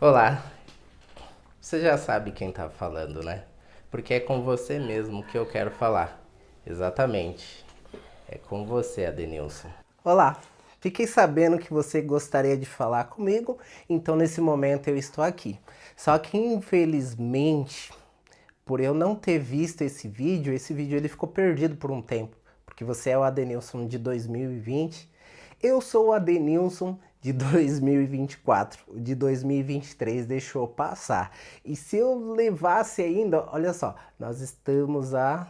Olá, você já sabe quem tá falando, né? Porque é com você mesmo que eu quero falar. Exatamente. É com você, Adenilson. Olá, fiquei sabendo que você gostaria de falar comigo, então nesse momento eu estou aqui. Só que infelizmente, por eu não ter visto esse vídeo ele ficou perdido por um tempo, porque você é o Adenilson de 2020, eu sou o Adenilson de 2024, o de 2023 deixou passar. E se eu levasse ainda, olha só, nós estamos a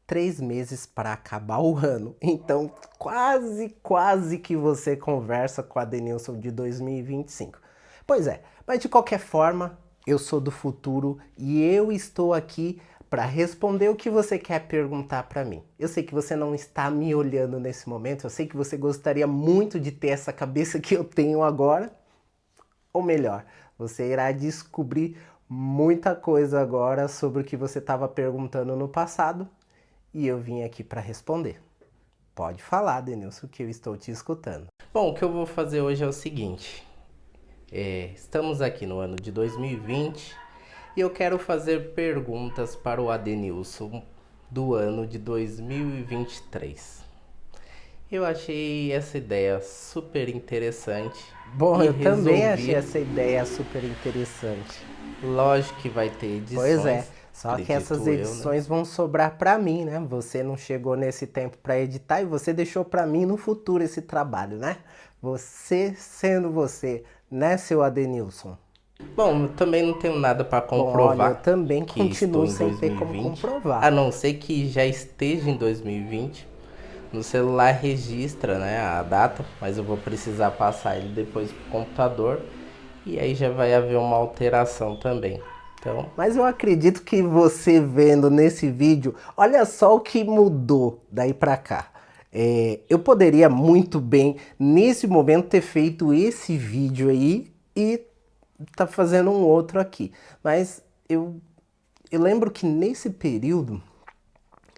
3 meses para acabar o ano. Então, quase que você conversa com a Denilson de 2025. Pois é, mas de qualquer forma, eu sou do futuro e eu estou aqui para responder o que você quer perguntar para mim. Eu sei que você não está me olhando nesse momento, eu sei que você gostaria muito de ter essa cabeça que eu tenho agora, ou melhor, você irá descobrir muita coisa agora sobre o que você estava perguntando no passado e eu vim aqui para responder. Pode falar, Denilson, que eu estou te escutando. Bom, o que eu vou fazer hoje é o seguinte. Estamos aqui no ano de 2020 e eu quero fazer perguntas para o Adenilson do ano de 2023. Eu achei essa ideia super interessante Bom, e eu também achei resolvi. essa ideia super interessante. Lógico que vai ter Pois é, edições, só que essas acredito eu, né? edições vão sobrar para mim, né? Você não chegou nesse tempo para editar e você deixou para mim no futuro esse trabalho, né? Você sendo você, né, seu Adenilson? Bom, eu também não tenho nada para Bom, olha, eu comprovar também que estou continuo em sem ter como 2020, a comprovar. não ser que já esteja em 2020. No celular registra, né, a data, mas eu vou precisar passar ele depois pro computador e aí já vai haver uma alteração também. Então, Mas eu acredito que você vendo nesse vídeo, olha só o que mudou daí pra cá. Eu poderia muito bem, nesse momento, ter feito esse vídeo aí e tá fazendo um outro aqui. Mas eu lembro que nesse período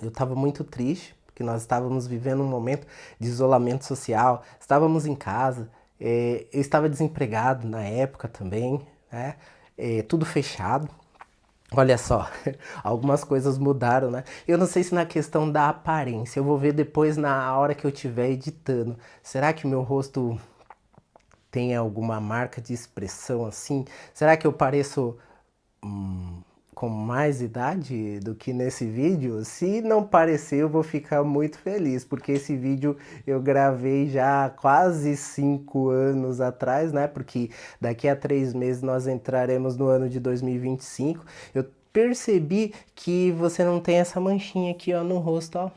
eu estava muito triste, porque nós estávamos vivendo um momento de isolamento social, estávamos em casa, eu estava desempregado na época também, né? Tudo fechado. Olha só, algumas coisas mudaram, né? Eu não sei se na questão da aparência, eu vou ver depois na hora que eu estiver editando. Será que o meu rosto tem alguma marca de expressão assim? Será que eu pareço com mais idade do que nesse vídeo? Se não parecer, eu vou ficar muito feliz, porque esse vídeo eu gravei já há quase 5 anos atrás, né? Porque daqui a 3 meses nós entraremos no ano de 2025. Eu percebi que você não tem essa manchinha aqui, ó, no rosto, ó.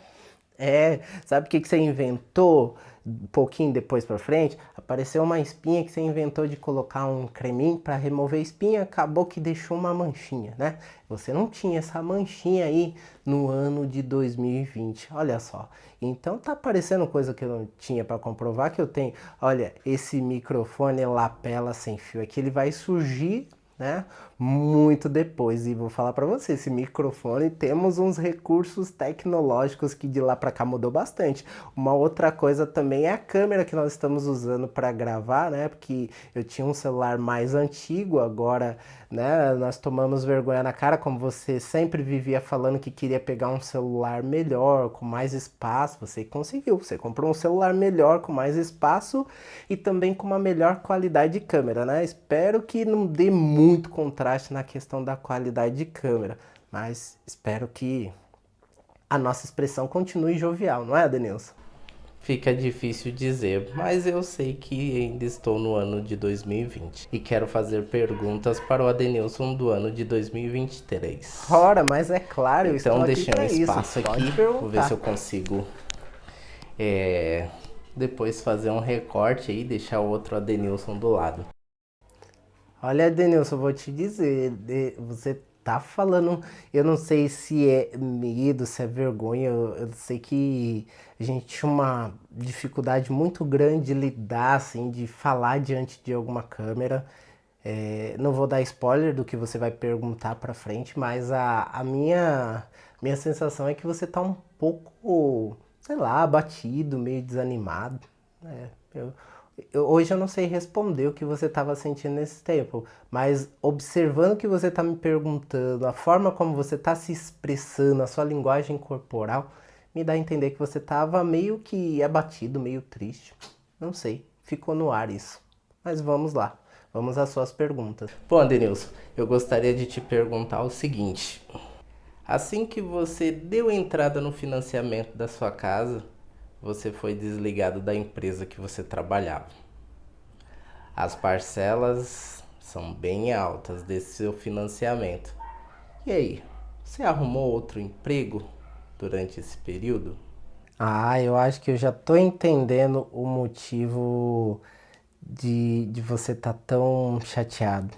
Sabe o que você inventou? Um pouquinho depois pra frente, apareceu uma espinha que você inventou de colocar um creminho para remover a espinha, acabou que deixou uma manchinha, né? Você não tinha essa manchinha aí no ano de 2020, olha só. Então tá aparecendo coisa que eu não tinha para comprovar que eu tenho. Olha, esse microfone lapela sem fio aqui, ele vai surgir, né? Muito depois. E vou falar para você, esse microfone temos uns recursos tecnológicos que de lá para cá mudou bastante. Uma outra coisa também é a câmera que nós estamos usando para gravar, né? Porque eu tinha um celular mais antigo, agora, né, nós tomamos vergonha na cara, como você sempre vivia falando que queria pegar um celular melhor, com mais espaço, você conseguiu. Você comprou um celular melhor, com mais espaço e também com uma melhor qualidade de câmera, né? Espero que não dê muito contraste na questão da qualidade de câmera, mas espero que a nossa expressão continue jovial, não é, Denilson? fica difícil dizer, mas eu sei que ainda estou no ano de 2020 e quero fazer perguntas para o Adenilson do ano de 2023. Ora, mas é claro, eu estou Então, aqui deixei um para isso. espaço Pode aqui, vou ver se eu perguntar. consigo depois fazer um recorte aí e deixar o outro Adenilson do lado. Olha, Denilson, eu vou te dizer, você tá falando, eu não sei se é medo, se é vergonha, eu sei que a gente tinha uma dificuldade muito grande de lidar, assim, de falar diante de alguma câmera. Não vou dar spoiler do que você vai perguntar pra frente, mas a minha sensação é que você tá um pouco, sei lá, abatido, meio desanimado, né? Hoje eu não sei responder o que você estava sentindo nesse tempo, mas observando o que você está me perguntando, a forma como você está se expressando, a sua linguagem corporal, me dá a entender que você estava meio que abatido, meio triste. Não sei, ficou no ar isso. Mas vamos lá, vamos às suas perguntas. Bom, Adenilson, eu gostaria de te perguntar o seguinte. Assim que você deu entrada no financiamento da sua casa, você foi desligado da empresa que você trabalhava. As parcelas são bem altas desse seu financiamento. E aí, você arrumou outro emprego durante esse período? Ah, eu acho que eu já tô entendendo o motivo de você estar tão chateado.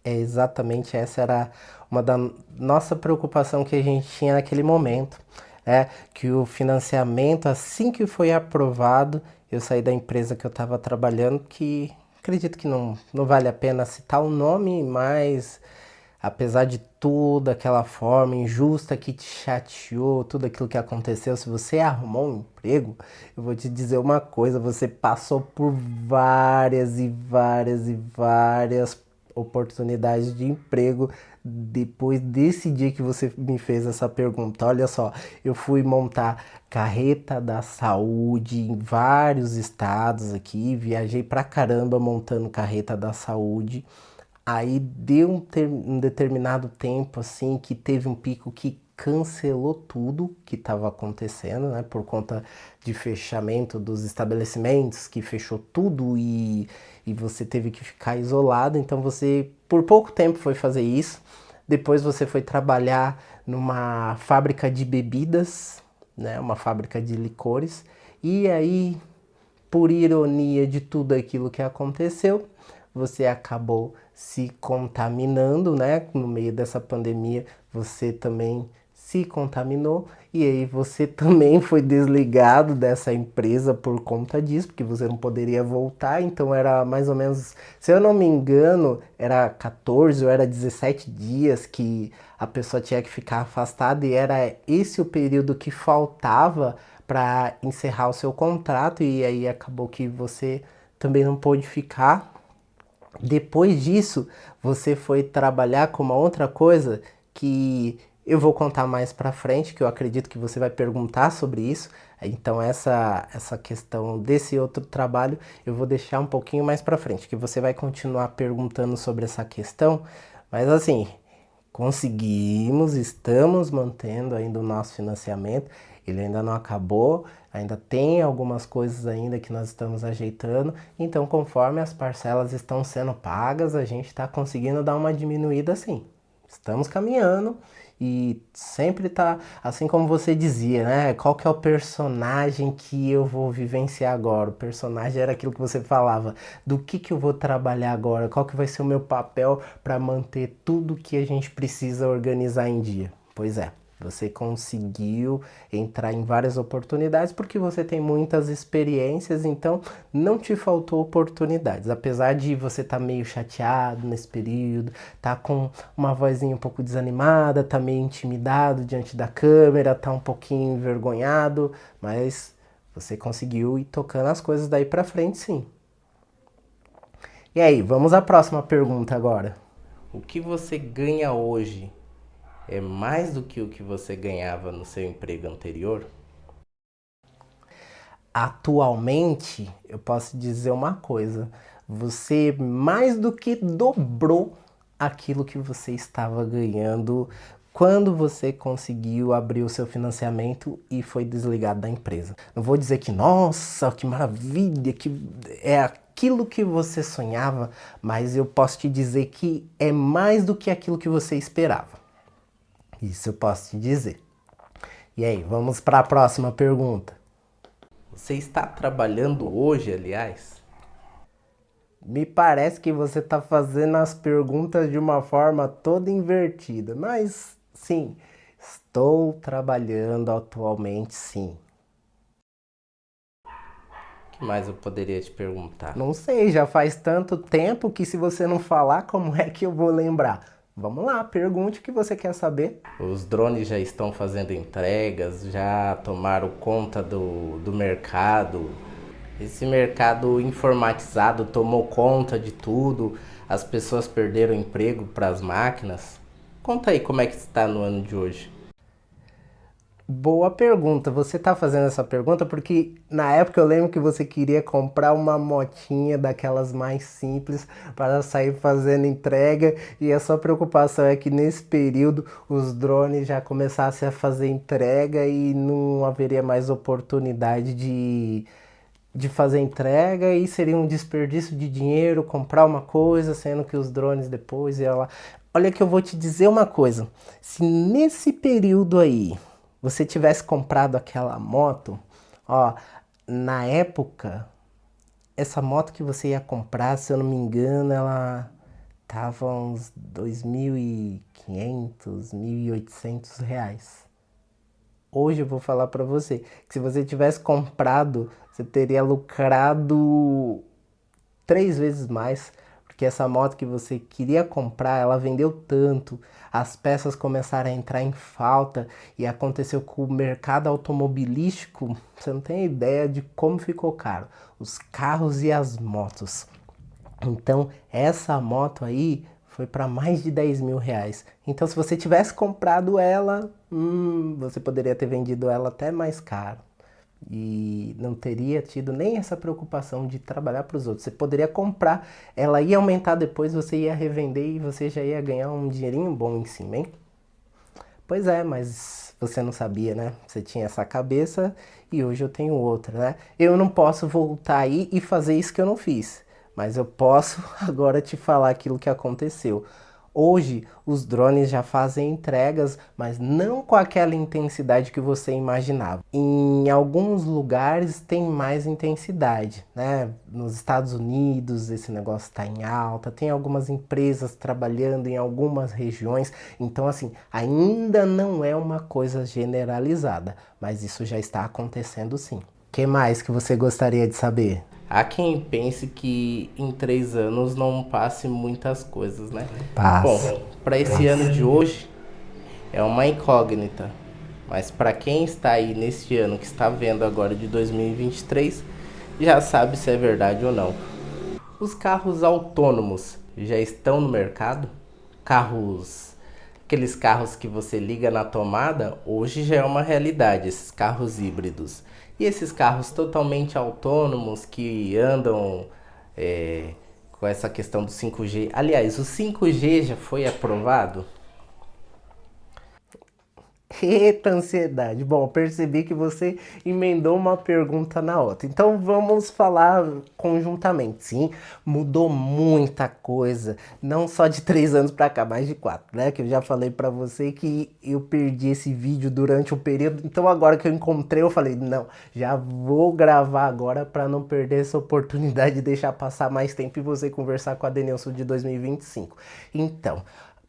É exatamente essa era uma da nossa preocupação que a gente tinha naquele momento, é que o financiamento, assim que foi aprovado, eu saí da empresa que eu estava trabalhando, que acredito que não vale a pena citar o nome, mas apesar de toda aquela forma injusta que te chateou, tudo aquilo que aconteceu, se você arrumou um emprego, eu vou te dizer uma coisa, você passou por várias e várias e várias oportunidades de emprego depois desse dia que você me fez essa pergunta. Olha só, eu fui montar carreta da saúde em vários estados aqui, viajei pra caramba montando carreta da saúde. Aí deu um determinado tempo assim que teve um pico que cancelou tudo que estava acontecendo, né? Por conta de fechamento dos estabelecimentos, que fechou tudo e você teve que ficar isolado. Então você, por pouco tempo, foi fazer isso. Depois você foi trabalhar numa fábrica de bebidas, né? Uma fábrica de licores. E aí, por ironia de tudo aquilo que aconteceu, você acabou se contaminando, né? No meio dessa pandemia, você também se contaminou e aí você também foi desligado dessa empresa por conta disso, porque você não poderia voltar, então era mais ou menos, se eu não me engano, era 14 ou era 17 dias que a pessoa tinha que ficar afastada e era esse o período que faltava para encerrar o seu contrato e aí acabou que você também não pôde ficar. Depois disso, você foi trabalhar com uma outra coisa que eu vou contar mais pra frente, que eu acredito que você vai perguntar sobre isso. Então essa questão desse outro trabalho eu vou deixar um pouquinho mais pra frente, que você vai continuar perguntando sobre essa questão, mas assim, conseguimos, estamos mantendo ainda o nosso financiamento, ele ainda não acabou, ainda tem algumas coisas ainda que nós estamos ajeitando, então conforme as parcelas estão sendo pagas, a gente está conseguindo dar uma diminuída sim. Estamos caminhando e sempre tá, assim como você dizia, né? Qual que é o personagem que eu vou vivenciar agora? O personagem era aquilo que você falava, do que eu vou trabalhar agora? Qual que vai ser o meu papel para manter tudo que a gente precisa organizar em dia? Pois é. Você conseguiu entrar em várias oportunidades porque você tem muitas experiências, então não te faltou oportunidades. Apesar de você estar meio chateado nesse período, tá com uma vozinha um pouco desanimada, tá meio intimidado diante da câmera, tá um pouquinho envergonhado, mas você conseguiu ir tocando as coisas daí pra frente, sim. E aí, vamos à próxima pergunta agora. O que você ganha hoje é mais do que o que você ganhava no seu emprego anterior? Atualmente, eu posso dizer uma coisa: você mais do que dobrou aquilo que você estava ganhando quando você conseguiu abrir o seu financiamento e foi desligado da empresa. Não vou dizer que, nossa, que maravilha, que é aquilo que você sonhava, mas eu posso te dizer que é mais do que aquilo que você esperava. Isso eu posso te dizer. E aí, vamos para a próxima pergunta. Você está trabalhando hoje, aliás? Me parece que você está fazendo as perguntas de uma forma toda invertida, mas sim, estou trabalhando atualmente, sim. O que mais eu poderia te perguntar? Não sei, já faz tanto tempo que se você não falar, como é que eu vou lembrar? Vamos lá, pergunte o que você quer saber. Os drones já estão fazendo entregas, já tomaram conta do mercado. Esse mercado informatizado tomou conta de tudo, as pessoas perderam emprego para as máquinas. Conta aí como é que está no ano de hoje. Boa pergunta. Você tá fazendo essa pergunta porque na época eu lembro que você queria comprar uma motinha daquelas mais simples para sair fazendo entrega e a sua preocupação é que nesse período os drones já começassem a fazer entrega e não haveria mais oportunidade de fazer entrega e seria um desperdício de dinheiro comprar uma coisa, sendo que os drones depois iam lá. Olha que eu vou te dizer uma coisa. Se nesse período aí você tivesse comprado aquela moto, ó, na época, essa moto que você ia comprar, se eu não me engano, ela tava uns 2.500, R$ 1.800. Hoje eu vou falar para você que se você tivesse comprado, você teria lucrado 3 vezes mais, porque essa moto que você queria comprar, ela vendeu tanto, as peças começaram a entrar em falta e aconteceu com o mercado automobilístico, você não tem ideia de como ficou caro, os carros e as motos. Então, essa moto aí foi para mais de R$ 10.000. Então, se você tivesse comprado ela, você poderia ter vendido ela até mais caro. E não teria tido nem essa preocupação de trabalhar para os outros. Você poderia comprar, ela ia aumentar depois, você ia revender e você já ia ganhar um dinheirinho bom em cima, hein? Pois é, mas você não sabia, né? Você tinha essa cabeça e hoje eu tenho outra, né? Eu não posso voltar aí e fazer isso que eu não fiz, mas eu posso agora te falar aquilo que aconteceu. Hoje os drones já fazem entregas, mas não com aquela intensidade que você imaginava. Em alguns lugares tem mais intensidade, né? Nos Estados Unidos esse negócio está em alta, tem algumas empresas trabalhando em algumas regiões, então assim, ainda não é uma coisa generalizada, mas isso já está acontecendo sim. O que mais que você gostaria de saber? Há quem pense que em 3 anos não passe muitas coisas, né? Bom, Paz. para esse ano de hoje é uma incógnita, mas para quem está aí neste ano que está vendo agora de 2023, já sabe se é verdade ou não. Os carros autônomos já estão no mercado? Aqueles carros que você liga na tomada, hoje já é uma realidade, esses carros híbridos. E esses carros totalmente autônomos que andam com essa questão do 5G. Aliás, o 5G já foi aprovado? Eita ansiedade. Bom, percebi que você emendou uma pergunta na outra. Então vamos falar conjuntamente. Sim, mudou muita coisa, não só de 3 anos para cá, mais de 4, né? Que eu já falei para você que eu perdi esse vídeo durante um período. Então agora que eu encontrei, eu falei, não, já vou gravar agora para não perder essa oportunidade de deixar passar mais tempo e você conversar com a Denilson de 2025. Então,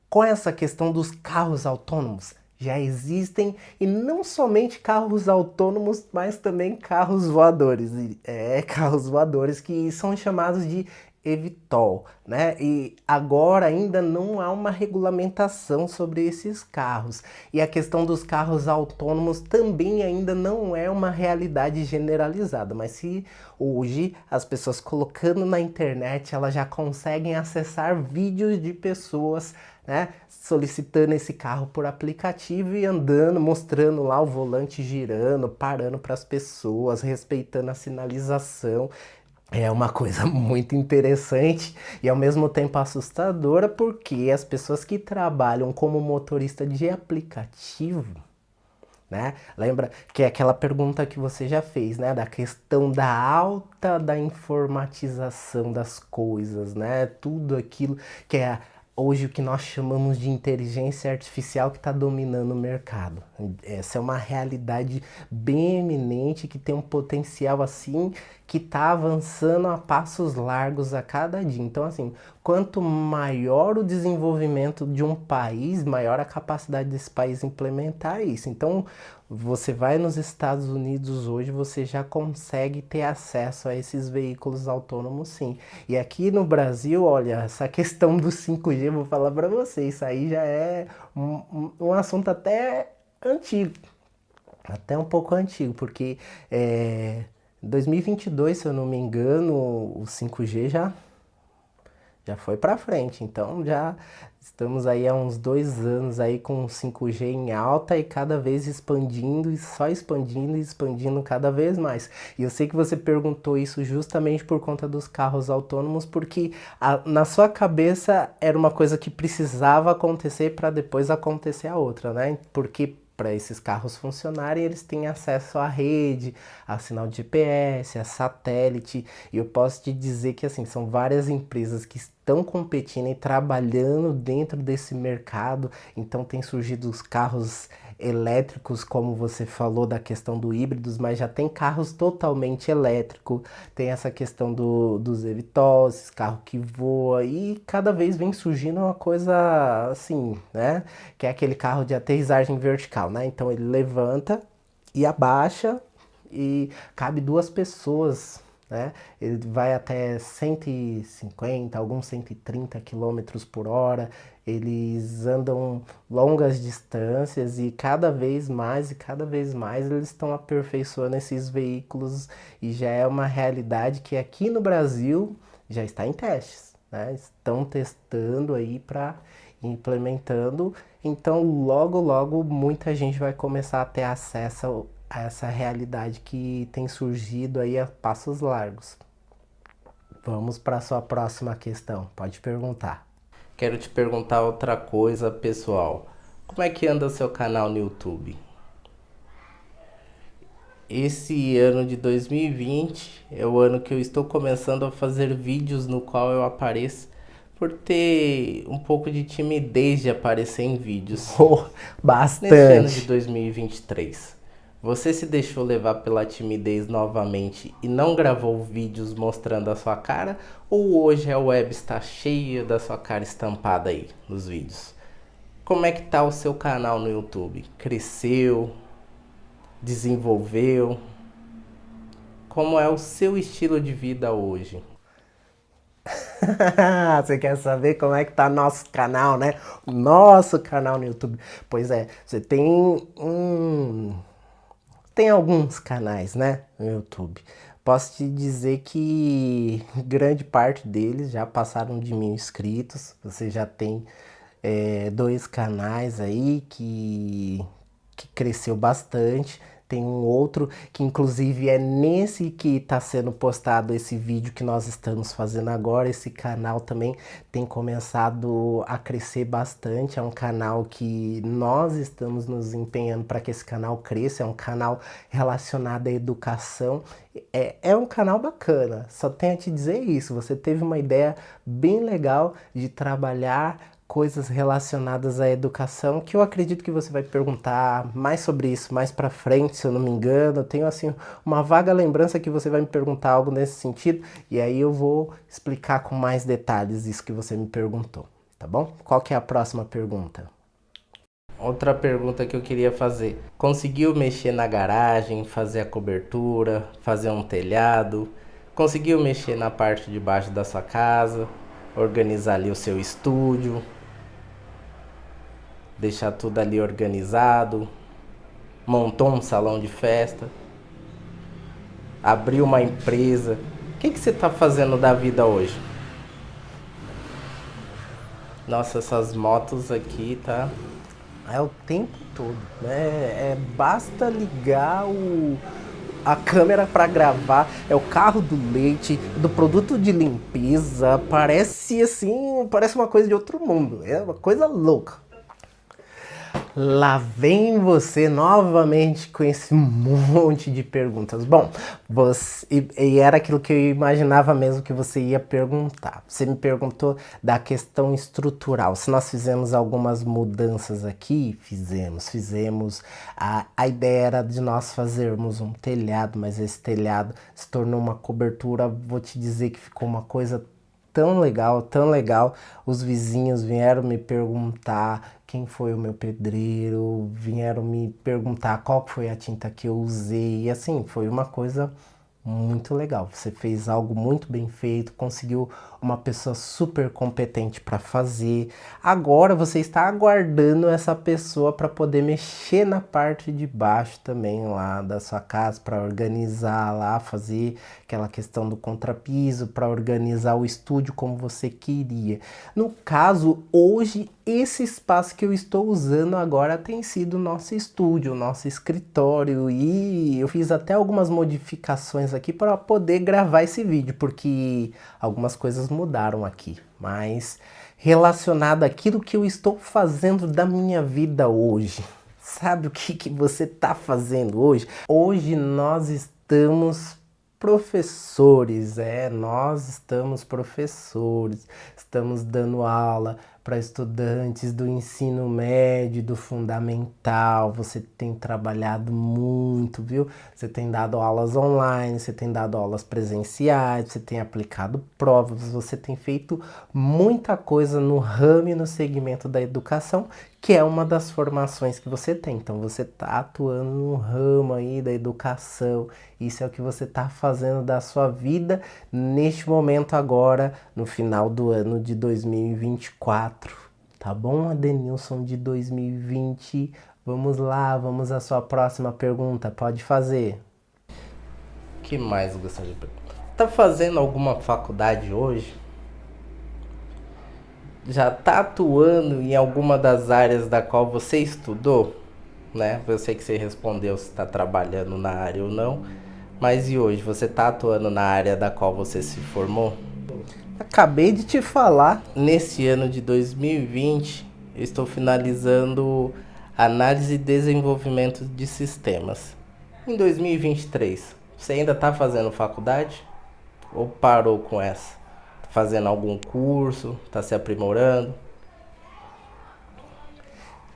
com essa questão dos carros autônomos, já existem e não somente carros autônomos, mas também carros voadores. Carros voadores que são chamados de eVTOL, né? E agora ainda não há uma regulamentação sobre esses carros. E a questão dos carros autônomos também ainda não é uma realidade generalizada, mas se hoje as pessoas colocando na internet, elas já conseguem acessar vídeos de pessoas, né, solicitando esse carro por aplicativo e andando, mostrando lá o volante girando, parando para as pessoas, respeitando a sinalização. É uma coisa muito interessante e ao mesmo tempo assustadora, porque as pessoas que trabalham como motorista de aplicativo, né? Lembra que é aquela pergunta que você já fez, né? Da questão da alta da informatização das coisas, né? Tudo aquilo que é hoje o que nós chamamos de inteligência artificial que está dominando o mercado. Essa é uma realidade bem eminente que tem um potencial assim que está avançando a passos largos a cada dia. Então, assim, quanto maior o desenvolvimento de um país, maior a capacidade desse país implementar isso. Então, você vai nos Estados Unidos hoje, você já consegue ter acesso a esses veículos autônomos, sim. E aqui no Brasil, olha, essa questão do 5G, vou falar para você, isso aí já é um assunto até antigo, até um pouco antigo, porque Em 2022, se eu não me engano, o 5G já foi para frente. Então já estamos aí há uns 2 anos aí com o 5G em alta e cada vez expandindo e só expandindo e expandindo cada vez mais. E eu sei que você perguntou isso justamente por conta dos carros autônomos, porque na sua cabeça era uma coisa que precisava acontecer para depois acontecer a outra, né? Porque para esses carros funcionarem, eles têm acesso à rede, a sinal de GPS, a satélite. E eu posso te dizer que assim, são várias empresas que estão competindo e trabalhando dentro desse mercado. Então tem surgido os carros elétricos, como você falou da questão do híbridos, mas já tem carros totalmente elétricos, tem essa questão dos eVTOL, esses carros que voam, e cada vez vem surgindo uma coisa assim, né? Que é aquele carro de aterrissagem vertical, né? Então ele levanta e abaixa e cabe 2 pessoas, né? Ele vai até 150, alguns 130 quilômetros por hora. Eles andam longas distâncias e cada vez mais eles estão aperfeiçoando esses veículos e já é uma realidade que aqui no Brasil já está em testes, né? Estão testando aí para implementando, então logo logo muita gente vai começar a ter acesso a essa realidade que tem surgido aí a passos largos. Vamos para a sua próxima questão, pode perguntar. Quero te perguntar outra coisa, pessoal. Como é que anda o seu canal no YouTube? Esse ano de 2020 é o ano que eu estou começando a fazer vídeos no qual eu apareço por ter um pouco de timidez de aparecer em vídeos. Oh, Nesse ano de bastante. 2023, você se deixou levar pela timidez novamente e não gravou vídeos mostrando a sua cara? Ou hoje a web está cheia da sua cara estampada aí nos vídeos? Como é que tá o seu canal no YouTube? Cresceu? Desenvolveu? Como é o seu estilo de vida hoje? Você quer saber como é que tá nosso canal, né? Nosso canal no YouTube. Pois é, você tem alguns canais, né, no YouTube. Posso te dizer que grande parte deles já passaram de 1.000 inscritos. Você já tem 2 canais aí que cresceu bastante. Tem um outro que inclusive é nesse que está sendo postado esse vídeo que nós estamos fazendo agora. Esse canal também tem começado a crescer bastante. É um canal que nós estamos nos empenhando para que esse canal cresça. É um canal relacionado à educação. É um canal bacana, só tenho a te dizer isso. Você teve uma ideia bem legal de trabalhar coisas relacionadas à educação, que eu acredito que você vai perguntar mais sobre isso mais para frente, se eu não me engano. Eu tenho assim uma vaga lembrança que você vai me perguntar algo nesse sentido, e aí eu vou explicar com mais detalhes isso que você me perguntou, tá bom? Qual que é a próxima pergunta? Outra pergunta que eu queria fazer: conseguiu mexer na garagem, fazer a cobertura, fazer um telhado? Conseguiu mexer na parte de baixo da sua casa? Organizar ali o seu estúdio? Deixar tudo ali organizado? Montou um salão de festa? Abriu uma empresa? O que você está fazendo da vida hoje? Nossa, essas motos aqui tá. É o tempo todo, né? Basta ligar a câmera para gravar, é o carro do leite, do produto de limpeza, parece assim, parece uma coisa de outro mundo, é uma coisa louca. Lá vem você novamente com esse monte de perguntas. Bom, e era aquilo que eu imaginava mesmo que você ia perguntar. Você me perguntou da questão estrutural. Se nós fizemos algumas mudanças aqui, fizemos. A ideia era de nós fazermos um telhado, mas esse telhado se tornou uma cobertura. Vou te dizer que ficou uma coisa tão legal, tão legal. Os vizinhos vieram me perguntar quem foi o meu pedreiro, vieram me perguntar qual foi a tinta que eu usei. E assim, foi uma coisa muito legal. Você fez algo muito bem feito, conseguiu uma pessoa super competente para fazer. Agora você está aguardando essa pessoa para poder mexer na parte de baixo também lá da sua casa, para organizar lá, fazer aquela questão do contrapiso, para organizar o estúdio como você queria. No caso, hoje esse espaço que eu estou usando agora tem sido o nosso estúdio, o nosso escritório, e eu fiz até algumas modificações aqui para poder gravar esse vídeo, porque algumas coisas mudaram aqui, mas relacionado àquilo que eu estou fazendo da minha vida hoje. Sabe o que você está fazendo hoje? Hoje nós estamos professores, nós estamos professores, estamos dando aula para estudantes do ensino médio, do fundamental. Você tem trabalhado muito, viu? Você tem dado aulas online, você tem dado aulas presenciais, você tem aplicado provas, você tem feito muita coisa no ramo e no segmento da educação, que é uma das formações que você tem. Então você está atuando no ramo aí da educação. Isso é o que você está fazendo da sua vida neste momento agora, no final do ano de 2024. Tá bom, Adenilson de 2020? Vamos lá, vamos à sua próxima pergunta. Pode fazer. O que mais gostaria de perguntar? Tá fazendo alguma faculdade hoje? Já tá atuando em alguma das áreas da qual você estudou? Né? Eu sei que você respondeu se está trabalhando na área ou não, mas e hoje, você está atuando na área da qual você se formou? Acabei de te falar. Nesse ano de 2020, eu estou finalizando análise e desenvolvimento de sistemas. Em 2023, você ainda está fazendo faculdade? Ou parou com essa? Tá fazendo algum curso? Está se aprimorando?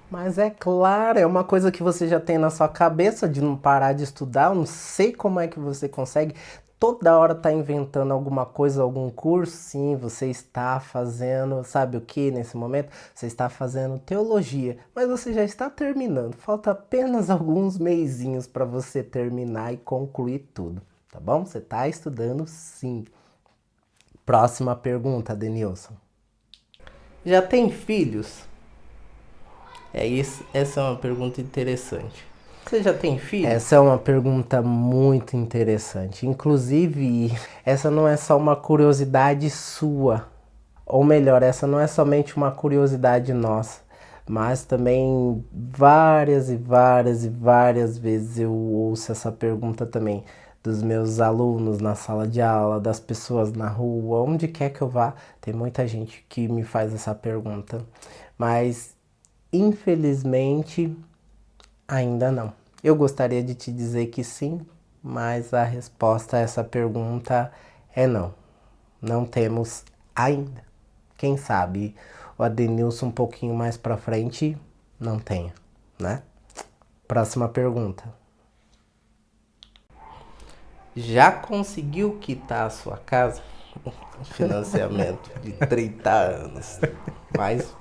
Mas é claro, é uma coisa que você já tem na sua cabeça de não parar de estudar. Eu não sei como é que você consegue. Toda hora tá inventando alguma coisa, algum curso. Sim, você está fazendo, sabe o que nesse momento? Você está fazendo teologia, mas você já está terminando. Falta apenas alguns mesinhos para você terminar e concluir tudo, tá bom? Você está estudando sim. Próxima pergunta, Denilson. Já tem filhos? Essa é uma pergunta interessante. Você já tem filho? Essa é uma pergunta muito interessante. Inclusive, essa não é só uma curiosidade sua. Ou melhor, essa não é somente uma curiosidade nossa. Mas também várias e várias e várias vezes eu ouço essa pergunta também dos meus alunos na sala de aula, das pessoas na rua, onde quer que eu vá, tem muita gente que me faz essa pergunta. Mas infelizmente, ainda não. Eu gostaria de te dizer que sim, mas a resposta a essa pergunta é não. Não temos ainda. Quem sabe o Adenilson um pouquinho mais pra frente não tenha, né? Próxima pergunta. Já conseguiu quitar a sua casa? Financiamento de 30 anos. Mas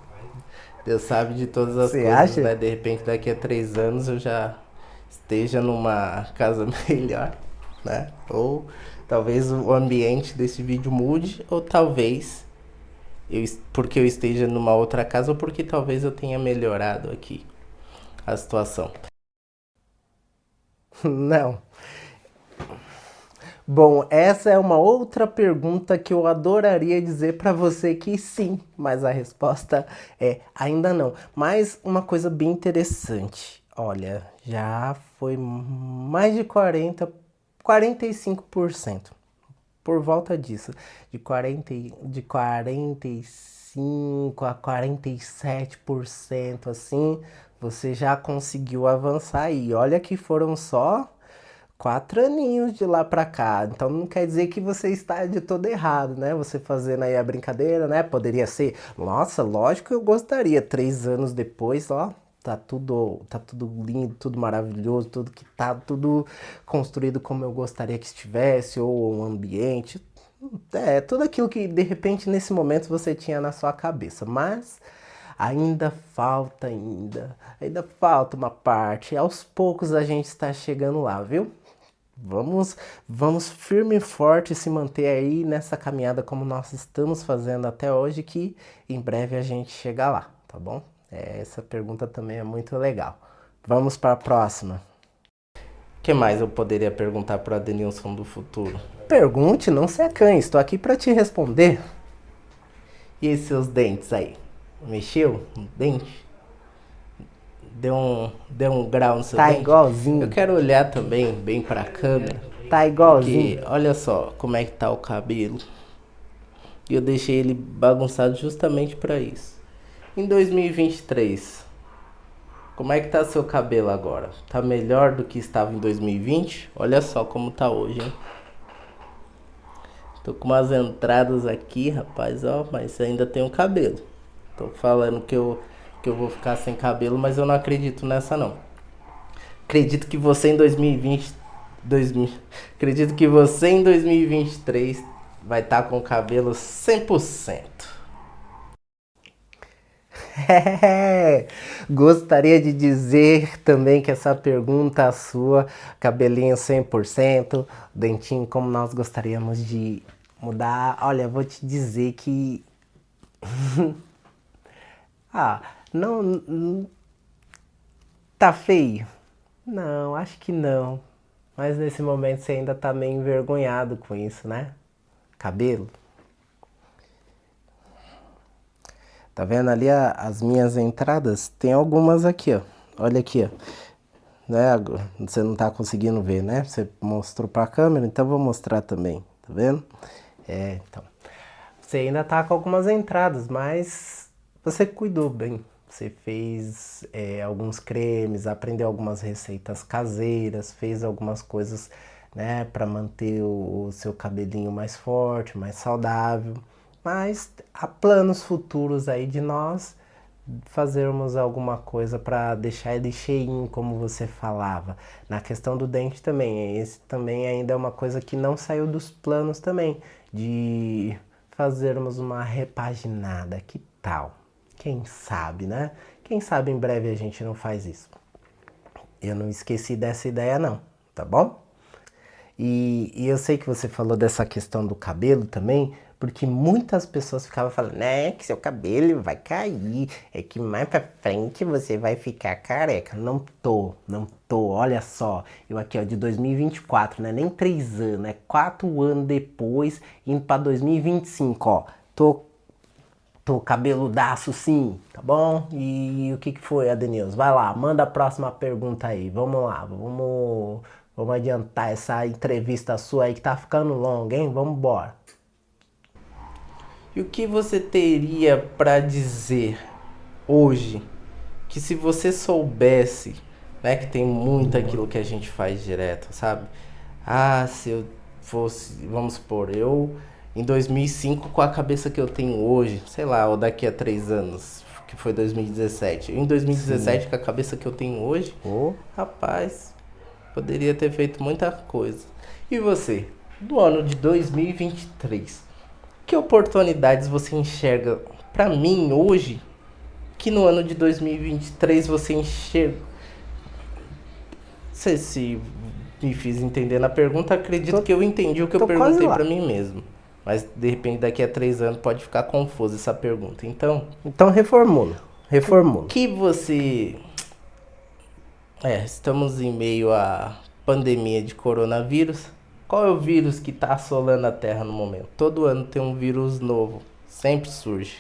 Deus sabe de todas as Você coisas, acha? né? De repente daqui a 3 anos eu já esteja numa casa melhor, né? Ou talvez o ambiente desse vídeo mude, ou talvez porque eu esteja numa outra casa, ou porque talvez eu tenha melhorado aqui a situação. Não. Bom, essa é uma outra pergunta que eu adoraria dizer para você que sim, mas a resposta é ainda não. Mas uma coisa bem interessante. Olha, já foi mais de 45%. Por volta disso, de 45 a 47%, assim, você já conseguiu avançar aí. Olha que foram só 4 aninhos de lá pra cá. Então não quer dizer que você está de todo errado, né? Você fazendo aí a brincadeira, né? Poderia ser, nossa, lógico que eu gostaria. 3 anos depois, ó, tá tudo lindo, tudo maravilhoso, tudo construído como eu gostaria que estivesse, ou um ambiente. Tudo aquilo que de repente nesse momento você tinha na sua cabeça. Mas ainda falta uma parte. Aos poucos a gente está chegando lá, viu? Vamos firme e forte se manter aí nessa caminhada como nós estamos fazendo até hoje, que em breve a gente chega lá, tá bom? Essa pergunta também é muito legal. Vamos para a próxima. O que mais eu poderia perguntar para o Adenilson do futuro? Pergunte, não se acanhe, estou aqui para te responder. E esses seus dentes aí? Mexeu no dente? Deu um grau no seu Tá dente? igualzinho. Eu quero olhar também bem pra câmera. Tá igualzinho. Porque olha só como é que tá o cabelo. E eu deixei ele bagunçado justamente pra isso. Em 2023, como é que tá seu cabelo agora? Tá melhor do que estava em 2020? Olha só como tá hoje, hein? Tô com umas entradas aqui, rapaz, ó, mas ainda tenho cabelo. Tô falando que eu vou ficar sem cabelo, mas eu não acredito nessa não. Acredito que você em 2023 vai estar com o cabelo 100%. Gostaria de dizer também que essa pergunta sua, cabelinho 100%, dentinho como nós gostaríamos de mudar. Olha, vou te dizer que não tá feio. Não, acho que não. Mas nesse momento você ainda tá meio envergonhado com isso, né? Cabelo. Tá vendo ali as minhas entradas? Tem algumas aqui, ó. Olha aqui, ó. Né? Você não tá conseguindo ver, né? Você mostrou pra câmera, então eu vou mostrar também. Tá vendo? Então. Você ainda tá com algumas entradas, mas você cuidou bem. Você fez alguns cremes, aprendeu algumas receitas caseiras, fez algumas coisas, né, para manter o seu cabelinho mais forte, mais saudável. Mas há planos futuros aí de nós fazermos alguma coisa para deixar ele cheinho, como você falava. Na questão do dente também, esse também ainda é uma coisa que não saiu dos planos também, de fazermos uma repaginada. Que tal? Quem sabe, né? Quem sabe em breve a gente não faz isso. Eu não esqueci dessa ideia não, tá bom? E eu sei que você falou dessa questão do cabelo também, porque muitas pessoas ficavam falando, né, que seu cabelo vai cair, é que mais pra frente você vai ficar careca. Não tô, olha só, eu aqui ó, de 2024, né, nem 3 anos, é 4 anos depois, indo pra 2025, ó, tô cabeludaço sim, tá bom? E o que foi, Adenilson? Vai lá, manda a próxima pergunta aí, vamos lá, vamos adiantar essa entrevista sua aí que tá ficando longa, hein? Vamos embora. E o que você teria pra dizer hoje que se você soubesse, né, que tem muito aquilo que a gente faz direto, sabe? Ah, se eu fosse, vamos supor, eu em 2005 com a cabeça que eu tenho hoje, sei lá, ou daqui a 3 anos, que foi 2017. Em 2017 Sim. Com a cabeça que eu tenho hoje, rapaz, poderia ter feito muita coisa. E você, do ano de 2023, que oportunidades você enxerga pra mim hoje que no ano de 2023 você enxerga? Não sei se me fiz entender na pergunta, acredito que eu entendi o que eu perguntei pra mim mesmo. Mas de repente daqui a 3 anos pode ficar confusa essa pergunta. Então reformula. O que você... estamos em meio à pandemia de coronavírus. Qual é o vírus que está assolando a Terra no momento? Todo ano tem um vírus novo, sempre surge.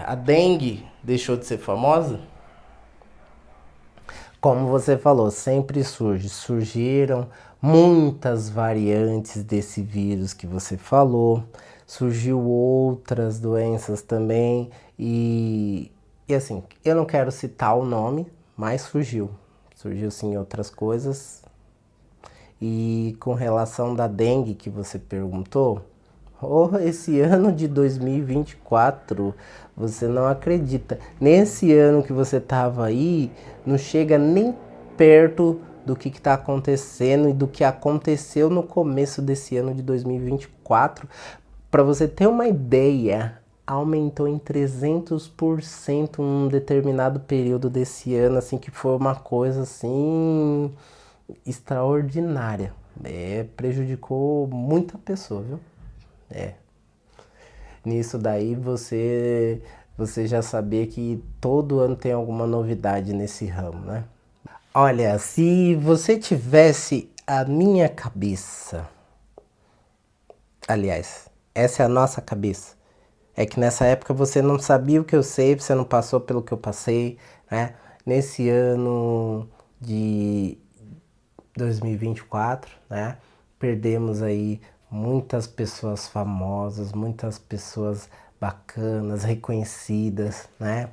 A dengue deixou de ser famosa? Como você falou, sempre surge. Surgiram muitas variantes desse vírus que você falou. Surgiu outras doenças também. E assim, eu não quero citar o nome, mas surgiu. Surgiu sim outras coisas. E com relação da dengue que você perguntou, esse ano de 2024, você não acredita. Nesse ano que você estava aí, não chega nem perto do que está acontecendo e do que aconteceu no começo desse ano de 2024. Para você ter uma ideia, aumentou em 300% um determinado período desse ano, assim, que foi uma coisa assim extraordinária. Prejudicou muita pessoa, viu? Nisso daí você já sabia que todo ano tem alguma novidade nesse ramo, né? Olha, se você tivesse a minha cabeça, aliás, essa é a nossa cabeça. É que nessa época você não sabia o que eu sei, você não passou pelo que eu passei, né? Nesse ano de 2024, né? Perdemos aí muitas pessoas famosas, muitas pessoas bacanas, reconhecidas, né?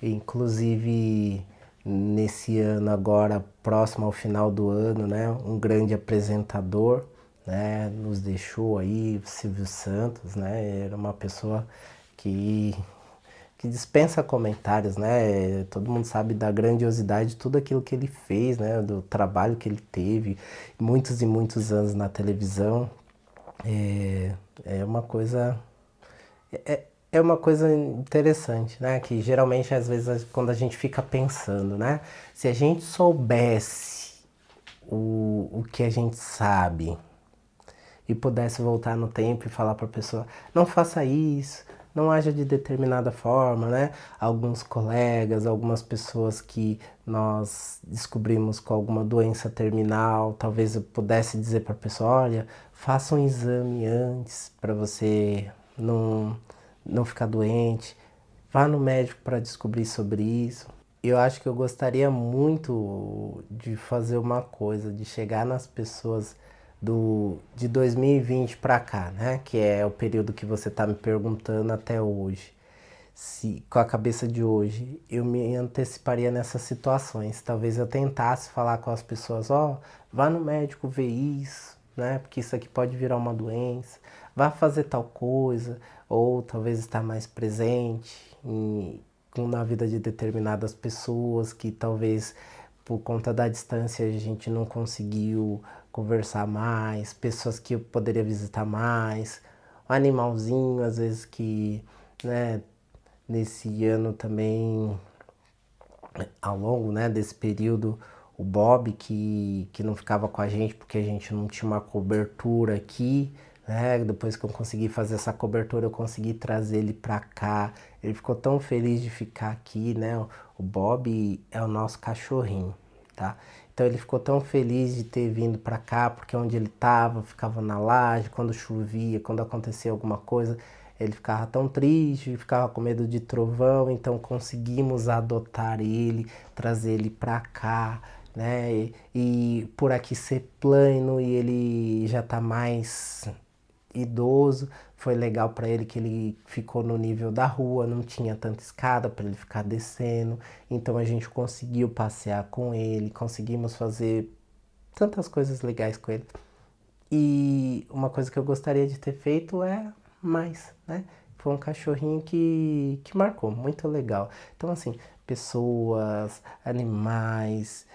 Inclusive nesse ano agora, próximo ao final do ano, né? Um grande apresentador, né? Nos deixou aí, Silvio Santos, né? Era uma pessoa que dispensa comentários, né? Todo mundo sabe da grandiosidade de tudo aquilo que ele fez, né? Do trabalho que ele teve, muitos e muitos anos na televisão. É uma coisa é uma coisa interessante, né? Que geralmente às vezes quando a gente fica pensando, né? Se a gente soubesse o que a gente sabe e pudesse voltar no tempo e falar para a pessoa, não faça isso, não haja de determinada forma, né? Alguns colegas, algumas pessoas que nós descobrimos com alguma doença terminal, talvez eu pudesse dizer para a pessoa, olha, faça um exame antes para você não ficar doente, vá no médico para descobrir sobre isso. Eu acho que eu gostaria muito de fazer uma coisa, de chegar nas pessoas de 2020 para cá, né? Que é o período que você está me perguntando até hoje. Se com a cabeça de hoje eu me anteciparia nessas situações. Talvez eu tentasse falar com as pessoas, ó, vá no médico ver isso, né? Porque isso aqui pode virar uma doença. Vá fazer tal coisa, ou talvez estar mais presente na vida de determinadas pessoas que talvez por conta da distância a gente não conseguiu conversar mais, pessoas que eu poderia visitar mais, um animalzinho às vezes que, né, nesse ano também, ao longo, né, desse período, o Bob que não ficava com a gente porque a gente não tinha uma cobertura aqui, né? Depois que eu consegui fazer essa cobertura, eu consegui trazer ele pra cá. Ele ficou tão feliz de ficar aqui, né? O Bob é o nosso cachorrinho, tá? Então ele ficou tão feliz de ter vindo pra cá, porque onde ele tava, ficava na laje, quando chovia, quando acontecia alguma coisa, ele ficava tão triste, ficava com medo de trovão, então conseguimos adotar ele, trazer ele pra cá, né? E por aqui ser plano e ele já tá mais idoso, foi legal para ele que ele ficou no nível da rua, não tinha tanta escada para ele ficar descendo, então a gente conseguiu passear com ele, conseguimos fazer tantas coisas legais com ele. E uma coisa que eu gostaria de ter feito é mais, né? Foi um cachorrinho que marcou, muito legal. Então, assim, pessoas, animais,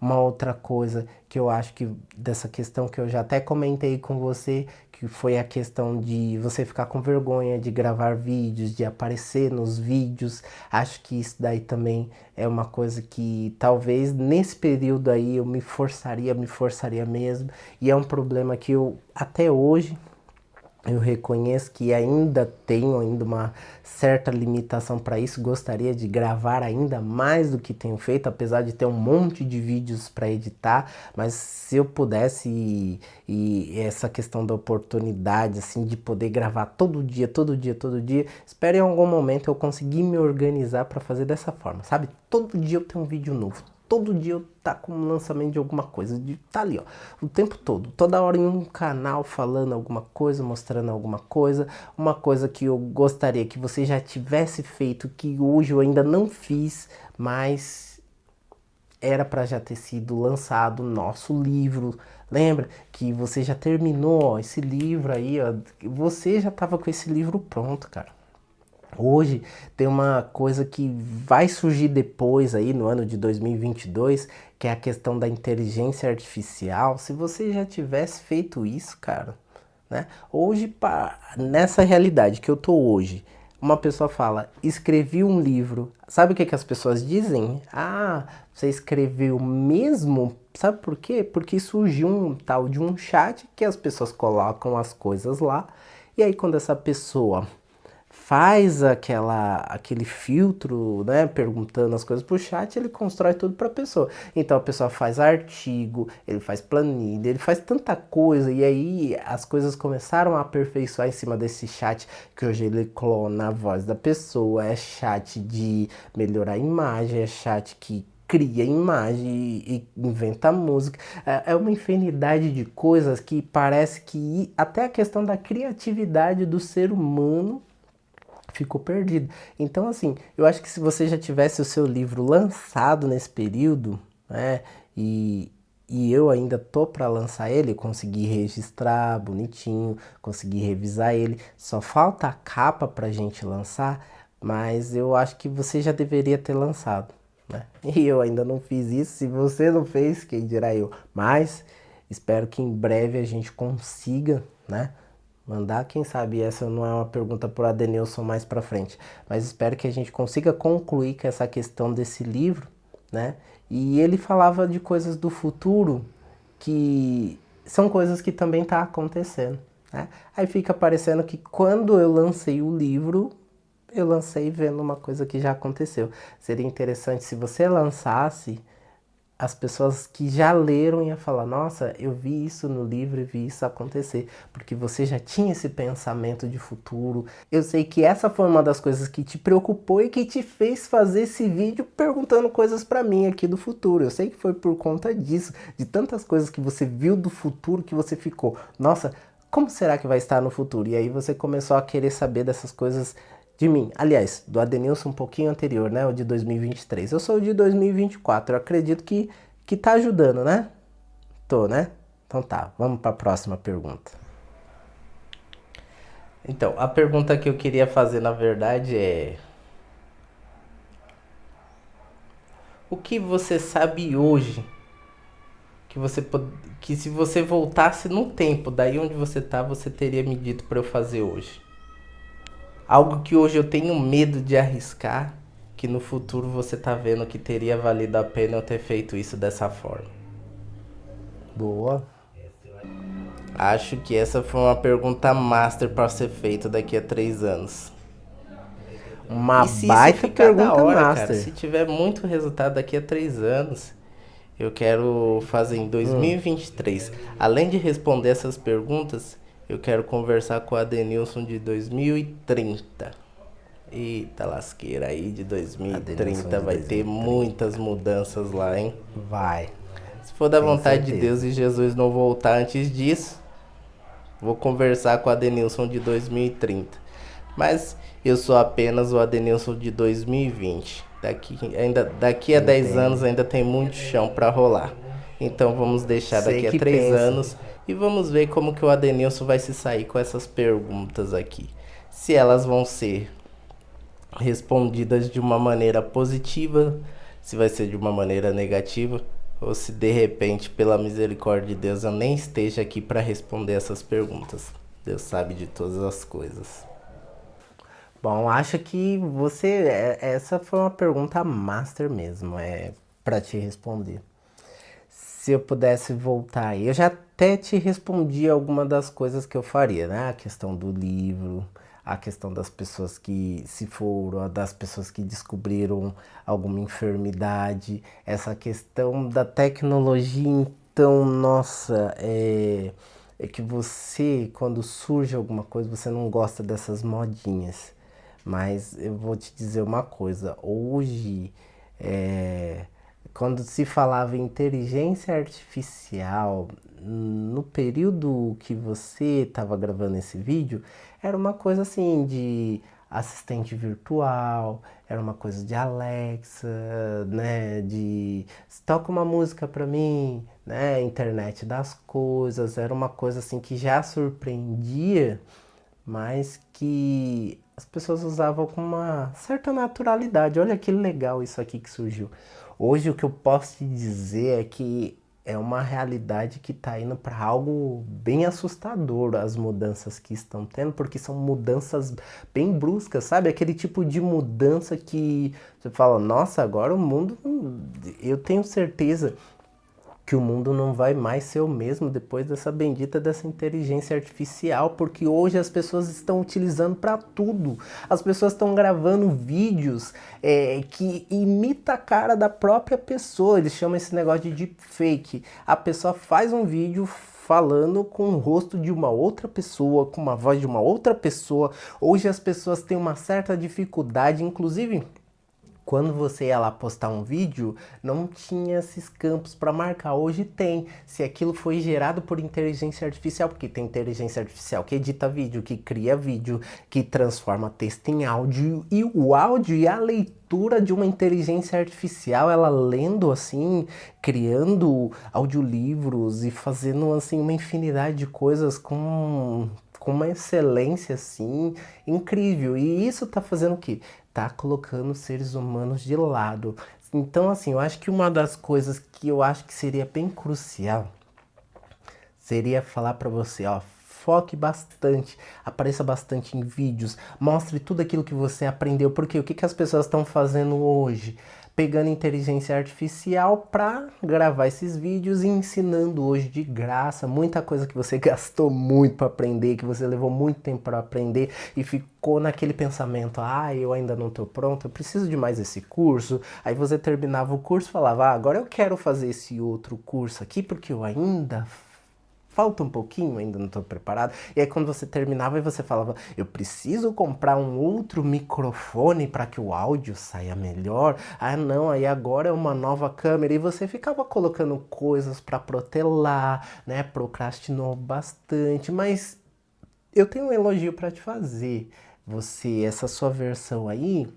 uma outra coisa que eu acho que dessa questão que eu já até comentei com você, que foi a questão de você ficar com vergonha de gravar vídeos, de aparecer nos vídeos. Acho que isso daí também é uma coisa que talvez nesse período aí eu me forçaria mesmo. E é um problema que eu até hoje eu reconheço que ainda tenho ainda uma certa limitação para isso. Gostaria de gravar ainda mais do que tenho feito, apesar de ter um monte de vídeos para editar. Mas se eu pudesse e essa questão da oportunidade assim de poder gravar todo dia, todo dia, todo dia, espero em algum momento eu conseguir me organizar para fazer dessa forma, sabe? Todo dia eu tenho um vídeo novo. Todo dia eu tá com um lançamento de alguma coisa, tá ali, ó, o tempo todo, toda hora em um canal falando alguma coisa, mostrando alguma coisa, uma coisa que eu gostaria que você já tivesse feito, que hoje eu ainda não fiz, mas era para já ter sido lançado o nosso livro. Lembra que você já terminou, ó, esse livro aí, ó, você já tava com esse livro pronto, cara. Hoje tem uma coisa que vai surgir depois aí no ano de 2022, que é a questão da inteligência artificial. Se você já tivesse feito isso, cara, né? Hoje, nessa realidade que eu tô hoje, uma pessoa fala, escrevi um livro. Sabe o que as pessoas dizem? Ah, você escreveu mesmo? Sabe por quê? Porque surgiu um tal de um chat que as pessoas colocam as coisas lá. E aí quando essa pessoa faz aquele filtro, né, perguntando as coisas pro chat, ele constrói tudo para a pessoa. Então a pessoa faz artigo, ele faz planilha, ele faz tanta coisa e aí as coisas começaram a aperfeiçoar em cima desse chat, que hoje ele clona a voz da pessoa, é chat de melhorar a imagem, é chat que cria imagem e inventa música. É uma infinidade de coisas que parece que até a questão da criatividade do ser humano ficou perdido. Então, assim, eu acho que se você já tivesse o seu livro lançado nesse período, né, e eu ainda tô para lançar ele, consegui registrar bonitinho, consegui revisar ele, só falta a capa pra gente lançar, mas eu acho que você já deveria ter lançado, né? E eu ainda não fiz isso, se você não fez, quem dirá eu. Mas espero que em breve a gente consiga, né, mandar, quem sabe essa não é uma pergunta para o Adenilson mais para frente, mas espero que a gente consiga concluir com essa questão desse livro, né? E ele falava de coisas do futuro que são coisas que também tá acontecendo, né? Aí fica parecendo que quando eu lancei o livro, eu lancei vendo uma coisa que já aconteceu. Seria interessante se você lançasse, as pessoas que já leram iam falar, nossa, eu vi isso no livro e vi isso acontecer, porque você já tinha esse pensamento de futuro. Eu sei que essa foi uma das coisas que te preocupou e que te fez fazer esse vídeo perguntando coisas para mim aqui do futuro. Eu sei que foi por conta disso, de tantas coisas que você viu do futuro que você ficou, nossa, como será que vai estar no futuro? E aí você começou a querer saber dessas coisas de mim. Aliás, do Adenilson um pouquinho anterior, né? O de 2023. Eu sou o de 2024. Eu acredito que tá ajudando, né? Tô, né? Então tá, vamos para a próxima pergunta. Então, a pergunta que eu queria fazer na verdade é: o que você sabe hoje que que se você voltasse no tempo, daí onde você tá, você teria me dito para eu fazer hoje? Algo que hoje eu tenho medo de arriscar, que no futuro você tá vendo que teria valido a pena eu ter feito isso dessa forma. Boa. Acho que essa foi uma pergunta master para ser feita daqui a 3 anos. Uma E se isso baita ficar da pergunta hora, cara, master. se tiver muito resultado daqui a 3 anos, eu quero fazer em 2023. Além de responder essas perguntas, eu quero conversar com o Adenilson de 2030. Eita lasqueira, aí de Adenilson 2030 de vai ter 2030. muitas mudanças lá, hein? Vai, Se for da tenho vontade de Deus certeza. e Jesus não voltar antes disso, vou conversar com o Adenilson de 2030. Mas eu sou apenas o Adenilson de 2020. Daqui a 10 anos Entendo. ainda tem muito chão para rolar. Então vamos deixar Sei daqui a que 3 pensa. anos e vamos ver como que o Adenilson vai se sair com essas perguntas aqui. Se elas vão ser respondidas de uma maneira positiva, se vai ser de uma maneira negativa, ou se de repente, pela misericórdia de Deus, eu nem esteja aqui para responder essas perguntas. Deus sabe de todas as coisas. Bom, acho que essa foi uma pergunta master mesmo, para te responder. Se eu pudesse voltar, eu já até te respondi alguma das coisas que eu faria, né? A questão do livro, a questão das pessoas que se foram, das pessoas que descobriram alguma enfermidade, essa questão da tecnologia, então, nossa, é que você, quando surge alguma coisa, você não gosta dessas modinhas. Mas eu vou te dizer uma coisa, hoje, quando se falava em inteligência artificial, no período que você estava gravando esse vídeo, era uma coisa assim de assistente virtual, era uma coisa de Alexa, né, de toca uma música para mim, né, internet das coisas, era uma coisa assim que já surpreendia, mas que as pessoas usavam com uma certa naturalidade. Olha que legal isso aqui que surgiu. Hoje o que eu posso te dizer é que é uma realidade que está indo para algo bem assustador, as mudanças que estão tendo, porque são mudanças bem bruscas, sabe? Aquele tipo de mudança que você fala, nossa, agora o mundo, eu tenho certeza que o mundo não vai mais ser o mesmo depois dessa inteligência artificial, porque hoje as pessoas estão utilizando para tudo. As pessoas estão gravando vídeos que imita a cara da própria pessoa. Eles chamam esse negócio de deepfake. A pessoa faz um vídeo falando com o rosto de uma outra pessoa, com uma voz de uma outra pessoa. Hoje as pessoas têm uma certa dificuldade, inclusive quando você ia lá postar um vídeo, não tinha esses campos para marcar. Hoje tem. Se aquilo foi gerado por inteligência artificial, porque tem inteligência artificial que edita vídeo, que cria vídeo, que transforma texto em áudio. E o áudio e a leitura de uma inteligência artificial, ela lendo assim, criando audiolivros e fazendo assim uma infinidade de coisas com uma excelência assim incrível. E isso tá fazendo o quê? Tá colocando os seres humanos de lado. Então, assim, eu acho que uma das coisas que eu acho que seria bem crucial seria falar para você, ó, foque bastante, apareça bastante em vídeos, mostre tudo aquilo que você aprendeu, porque o que que as pessoas estão fazendo hoje? Pegando inteligência artificial para gravar esses vídeos e ensinando hoje de graça, muita coisa que você gastou muito para aprender, que você levou muito tempo para aprender e ficou naquele pensamento, ah, eu ainda não estou pronto, eu preciso de mais esse curso. Aí você terminava o curso e falava, ah, agora eu quero fazer esse outro curso aqui porque eu ainda falta um pouquinho, ainda não estou preparado. E aí quando você terminava e você falava, eu preciso comprar um outro microfone para que o áudio saia melhor. Ah não, aí agora é uma nova câmera. E você ficava colocando coisas para protelar, né? Procrastinou bastante. Mas eu tenho um elogio para te fazer. Você, essa sua versão aí,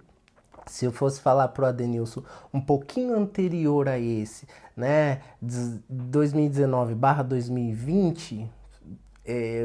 se eu fosse falar pro Adenilson um pouquinho anterior a esse, né, 2019/2020,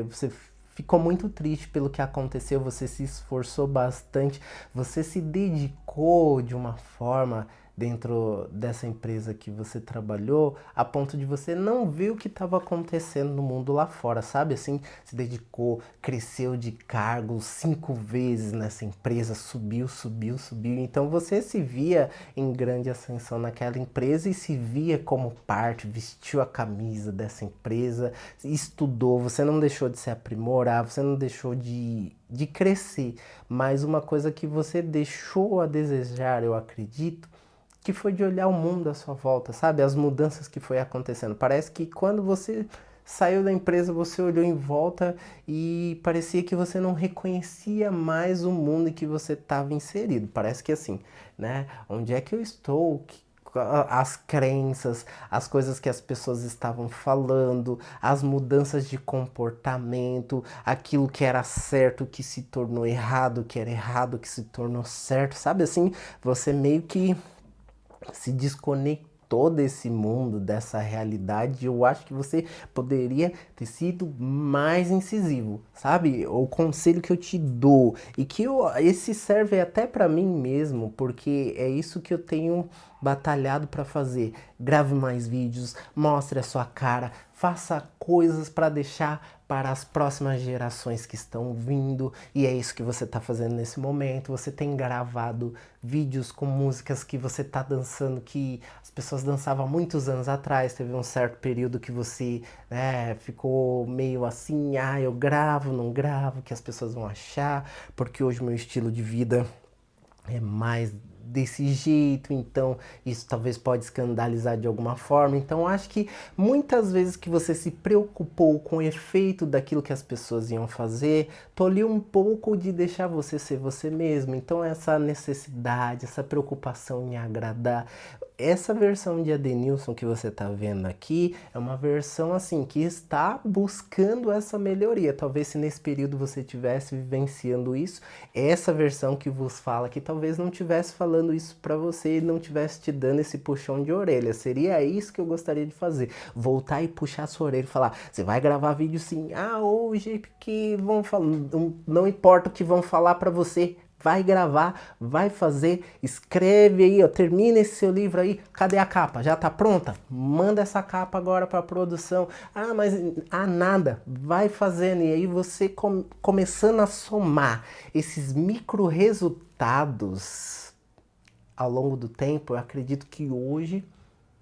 você ficou muito triste pelo que aconteceu, você se esforçou bastante, você se dedicou de uma forma dentro dessa empresa que você trabalhou, a ponto de você não ver o que estava acontecendo no mundo lá fora, sabe? Assim, se dedicou, cresceu de cargo 5 vezes nessa empresa, subiu, subiu, subiu. Então você se via em grande ascensão naquela empresa e se via como parte, vestiu a camisa dessa empresa, estudou, você não deixou de se aprimorar, você não deixou de crescer. Mas uma coisa que você deixou a desejar, eu acredito, que foi de olhar o mundo à sua volta, sabe? As mudanças que foi acontecendo. Parece que quando você saiu da empresa, você olhou em volta e parecia que você não reconhecia mais o mundo em que você estava inserido. Parece que assim, né? Onde é que eu estou? As crenças, as coisas que as pessoas estavam falando, as mudanças de comportamento, aquilo que era certo que se tornou errado, que era errado que se tornou certo, sabe assim? Você meio que se desconectou desse mundo, dessa realidade. Eu acho que você poderia ter sido mais incisivo, sabe? O conselho que eu te dou e que esse serve até para mim mesmo, porque é isso que eu tenho batalhado para fazer. Grave mais vídeos, mostre a sua cara, faça coisas para deixar para as próximas gerações que estão vindo, e é isso que você está fazendo nesse momento. Você tem gravado vídeos com músicas que você está dançando, que as pessoas dançavam há muitos anos atrás. Teve um certo período que você, né, ficou meio assim, ah, eu gravo, não gravo, que as pessoas vão achar, porque hoje o meu estilo de vida é mais desse jeito, então isso talvez pode escandalizar de alguma forma. Então acho que muitas vezes que você se preocupou com o efeito daquilo que as pessoas iam fazer, tolhiu um pouco de deixar você ser você mesmo. Então essa necessidade, essa preocupação em agradar, essa versão de Adenilson que você está vendo aqui é uma versão assim que está buscando essa melhoria. Talvez se nesse período você estivesse vivenciando isso, essa versão que vos fala aqui talvez não estivesse falando isso para você e não estivesse te dando esse puxão de orelha. Seria isso que eu gostaria de fazer. Voltar e puxar a sua orelha e falar, você vai gravar vídeo sim, ah, hoje porque vão falar, não importa o que vão falar para você, vai gravar, vai fazer, escreve aí, ó, termina esse seu livro aí, cadê a capa? Já tá pronta? Manda essa capa agora para produção. Ah, mas nada, vai fazendo e aí você começando a somar esses micro resultados ao longo do tempo, eu acredito que hoje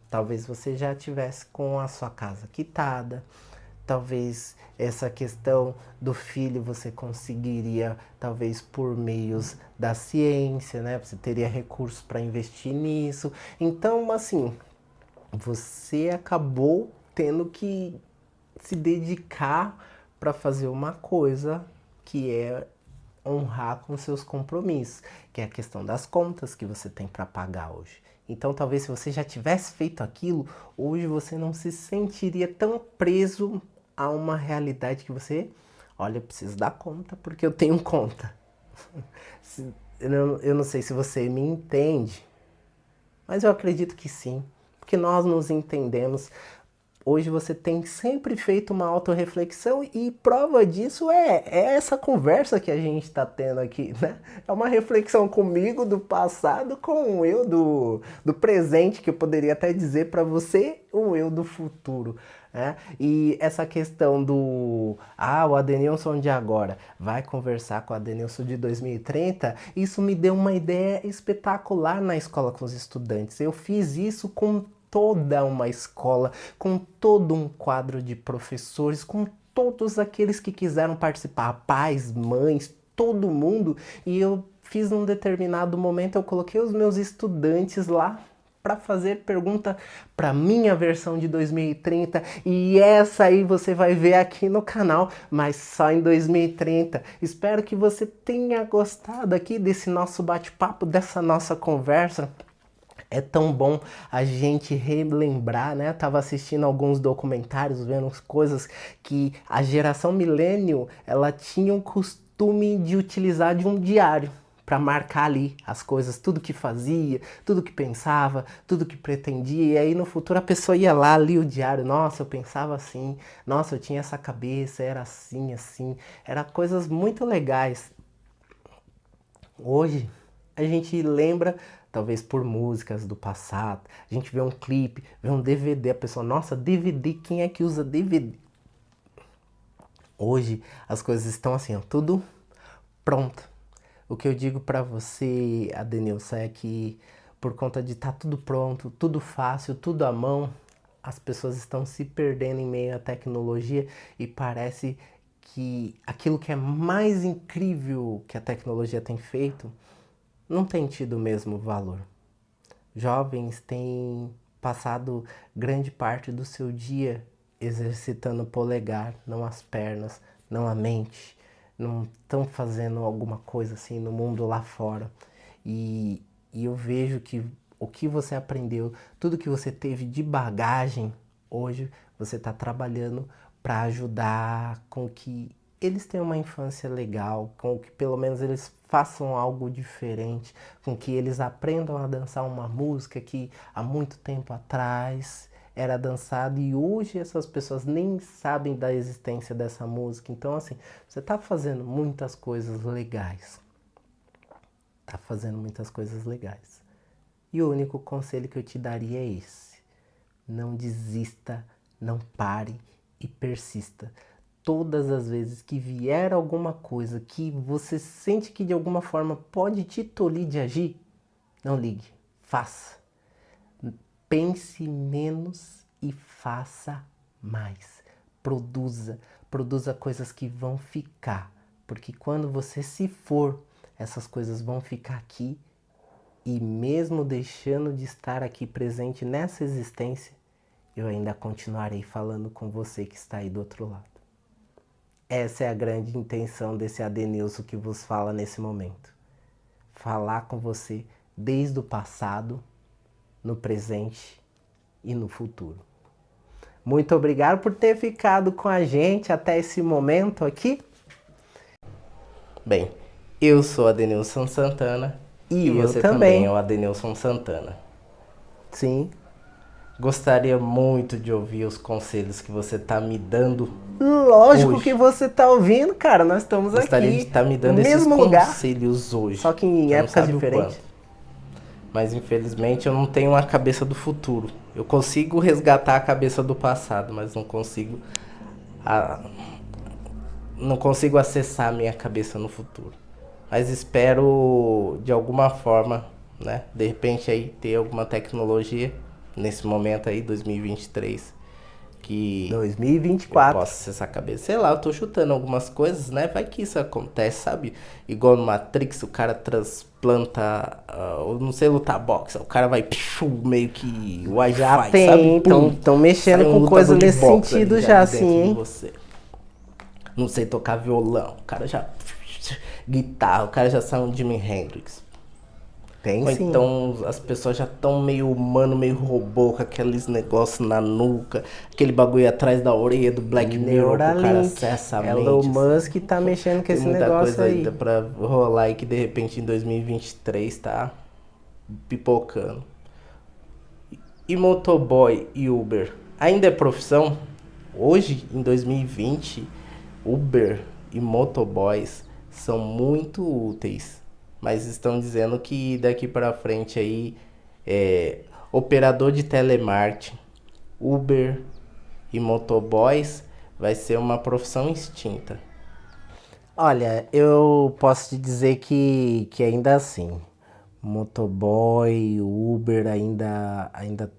talvez você já tivesse com a sua casa quitada. Talvez essa questão do filho você conseguiria, talvez por meios da ciência, né? Você teria recursos para investir nisso. Então, assim, você acabou tendo que se dedicar para fazer uma coisa que é honrar com seus compromissos, que é a questão das contas que você tem para pagar hoje. Então, talvez se você já tivesse feito aquilo, hoje você não se sentiria tão preso a uma realidade que você, olha, eu preciso dar conta porque eu tenho conta. Eu não sei se você me entende, mas eu acredito que sim, porque nós nos entendemos. Hoje você tem sempre feito uma autorreflexão e prova disso é essa conversa que a gente está tendo aqui, né? É uma reflexão comigo do passado com o eu do presente, que eu poderia até dizer para você, o eu do futuro, né? E essa questão o Adenilson de agora vai conversar com o Adenilson de 2030, isso me deu uma ideia espetacular na escola com os estudantes. Eu fiz isso com toda uma escola, com todo um quadro de professores, com todos aqueles que quiseram participar, pais, mães, todo mundo. E eu fiz num determinado momento, eu coloquei os meus estudantes lá para fazer pergunta para minha versão de 2030 e essa aí você vai ver aqui no canal, mas só em 2030. Espero que você tenha gostado aqui desse nosso bate-papo, dessa nossa conversa. É tão bom a gente relembrar, né? Tava assistindo alguns documentários, vendo coisas que a geração milênio, ela tinha o costume de utilizar de um diário para marcar ali as coisas, tudo que fazia, tudo que pensava, tudo que pretendia. E aí no futuro a pessoa ia lá, lia o diário, nossa, eu pensava assim, nossa, eu tinha essa cabeça, era assim, assim. Era coisas muito legais. Hoje a gente lembra, talvez por músicas do passado, a gente vê um clipe, vê um DVD, a pessoa, nossa, DVD, quem é que usa DVD? Hoje as coisas estão assim, ó, tudo pronto. O que eu digo pra você, Adenilson, é que por conta de estar tudo pronto, tudo fácil, tudo à mão, as pessoas estão se perdendo em meio à tecnologia e parece que aquilo que é mais incrível que a tecnologia tem feito não tem tido o mesmo valor. Jovens têm passado grande parte do seu dia exercitando o polegar, não as pernas, não a mente, não estão fazendo alguma coisa assim no mundo lá fora. E eu vejo que o que você aprendeu, tudo que você teve de bagagem, hoje você está trabalhando para ajudar com que eles tenham uma infância legal, com que pelo menos eles façam algo diferente, com que eles aprendam a dançar uma música que há muito tempo atrás era dançada e hoje essas pessoas nem sabem da existência dessa música. Então, assim, você está fazendo muitas coisas legais. Está fazendo muitas coisas legais. E o único conselho que eu te daria é esse. Não desista, não pare e persista. Todas as vezes que vier alguma coisa que você sente que de alguma forma pode te tolir de agir, não ligue, faça. Pense menos e faça mais. Produza coisas que vão ficar, porque quando você se for, essas coisas vão ficar aqui e mesmo deixando de estar aqui presente nessa existência, eu ainda continuarei falando com você que está aí do outro lado. Essa é a grande intenção desse Adenilson que vos fala nesse momento. Falar com você desde o passado, no presente e no futuro. Muito obrigado por ter ficado com a gente até esse momento aqui. Bem, eu sou Adenilson Santana e você também é o Adenilson Santana. Sim. Gostaria muito de ouvir os conselhos que você tá me dando. Lógico Hoje. que você tá ouvindo, cara. Nós estamos Gostaria aqui de estar me dando no esses mesmo lugar, conselhos hoje. só que em Você não épocas sabe o diferentes. quanto. Mas infelizmente eu não tenho a cabeça do futuro. Eu consigo resgatar a cabeça do passado, mas não consigo não consigo acessar a minha cabeça no futuro. Mas espero de alguma forma, né, de repente aí ter alguma tecnologia nesse momento aí 2023 que eu 2024. posso acessar a cabeça. Sei lá, eu tô chutando algumas coisas, né? Vai que isso acontece, sabe? Igual no Matrix, o cara transplanta, não sei, lutar boxe. O cara vai meio que Wi-Fi, Já sabe? tem, Pum, estão mexendo sai um com coisa lutador de nesse boxe sentido ali já, de dentro assim, de hein? você. Não sei tocar violão, o cara já guitarra, o cara já sai um Jimi Hendrix. Tem Ou sim. então as pessoas já estão meio humano, meio robô, com aqueles negócios na nuca, aquele bagulho atrás da orelha do Black Mirror, que o cara Neuralink. acessa a Elon mente. Musk tá mexendo com Tem esse muita negócio coisa aí. ainda pra rolar aí que de repente em 2023 tá pipocando. E motoboy e Uber ainda é profissão? Hoje, em 2020, Uber e motoboys são muito úteis, mas estão dizendo que daqui para frente aí operador de telemarketing, Uber e motoboys vai ser uma profissão extinta. Olha, eu posso te dizer que ainda assim, motoboy, Uber ainda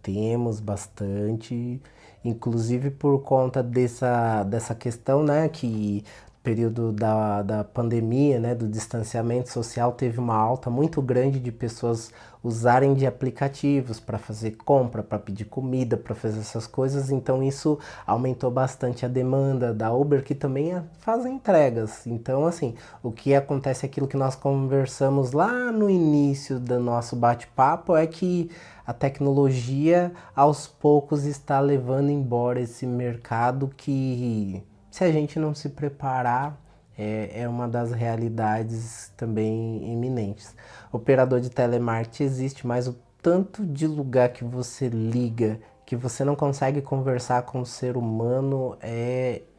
temos bastante, inclusive por conta dessa questão, né, que período da pandemia, né, do distanciamento social, teve uma alta muito grande de pessoas usarem de aplicativos para fazer compra, para pedir comida, para fazer essas coisas, então isso aumentou bastante a demanda da Uber, que também faz entregas. Então, assim, o que acontece é aquilo que nós conversamos lá no início do nosso bate-papo, é que a tecnologia aos poucos está levando embora esse mercado que, se a gente não se preparar, é uma das realidades também iminentes. Operador de telemarketing existe, mas o tanto de lugar que você liga, que você não consegue conversar com o ser humano,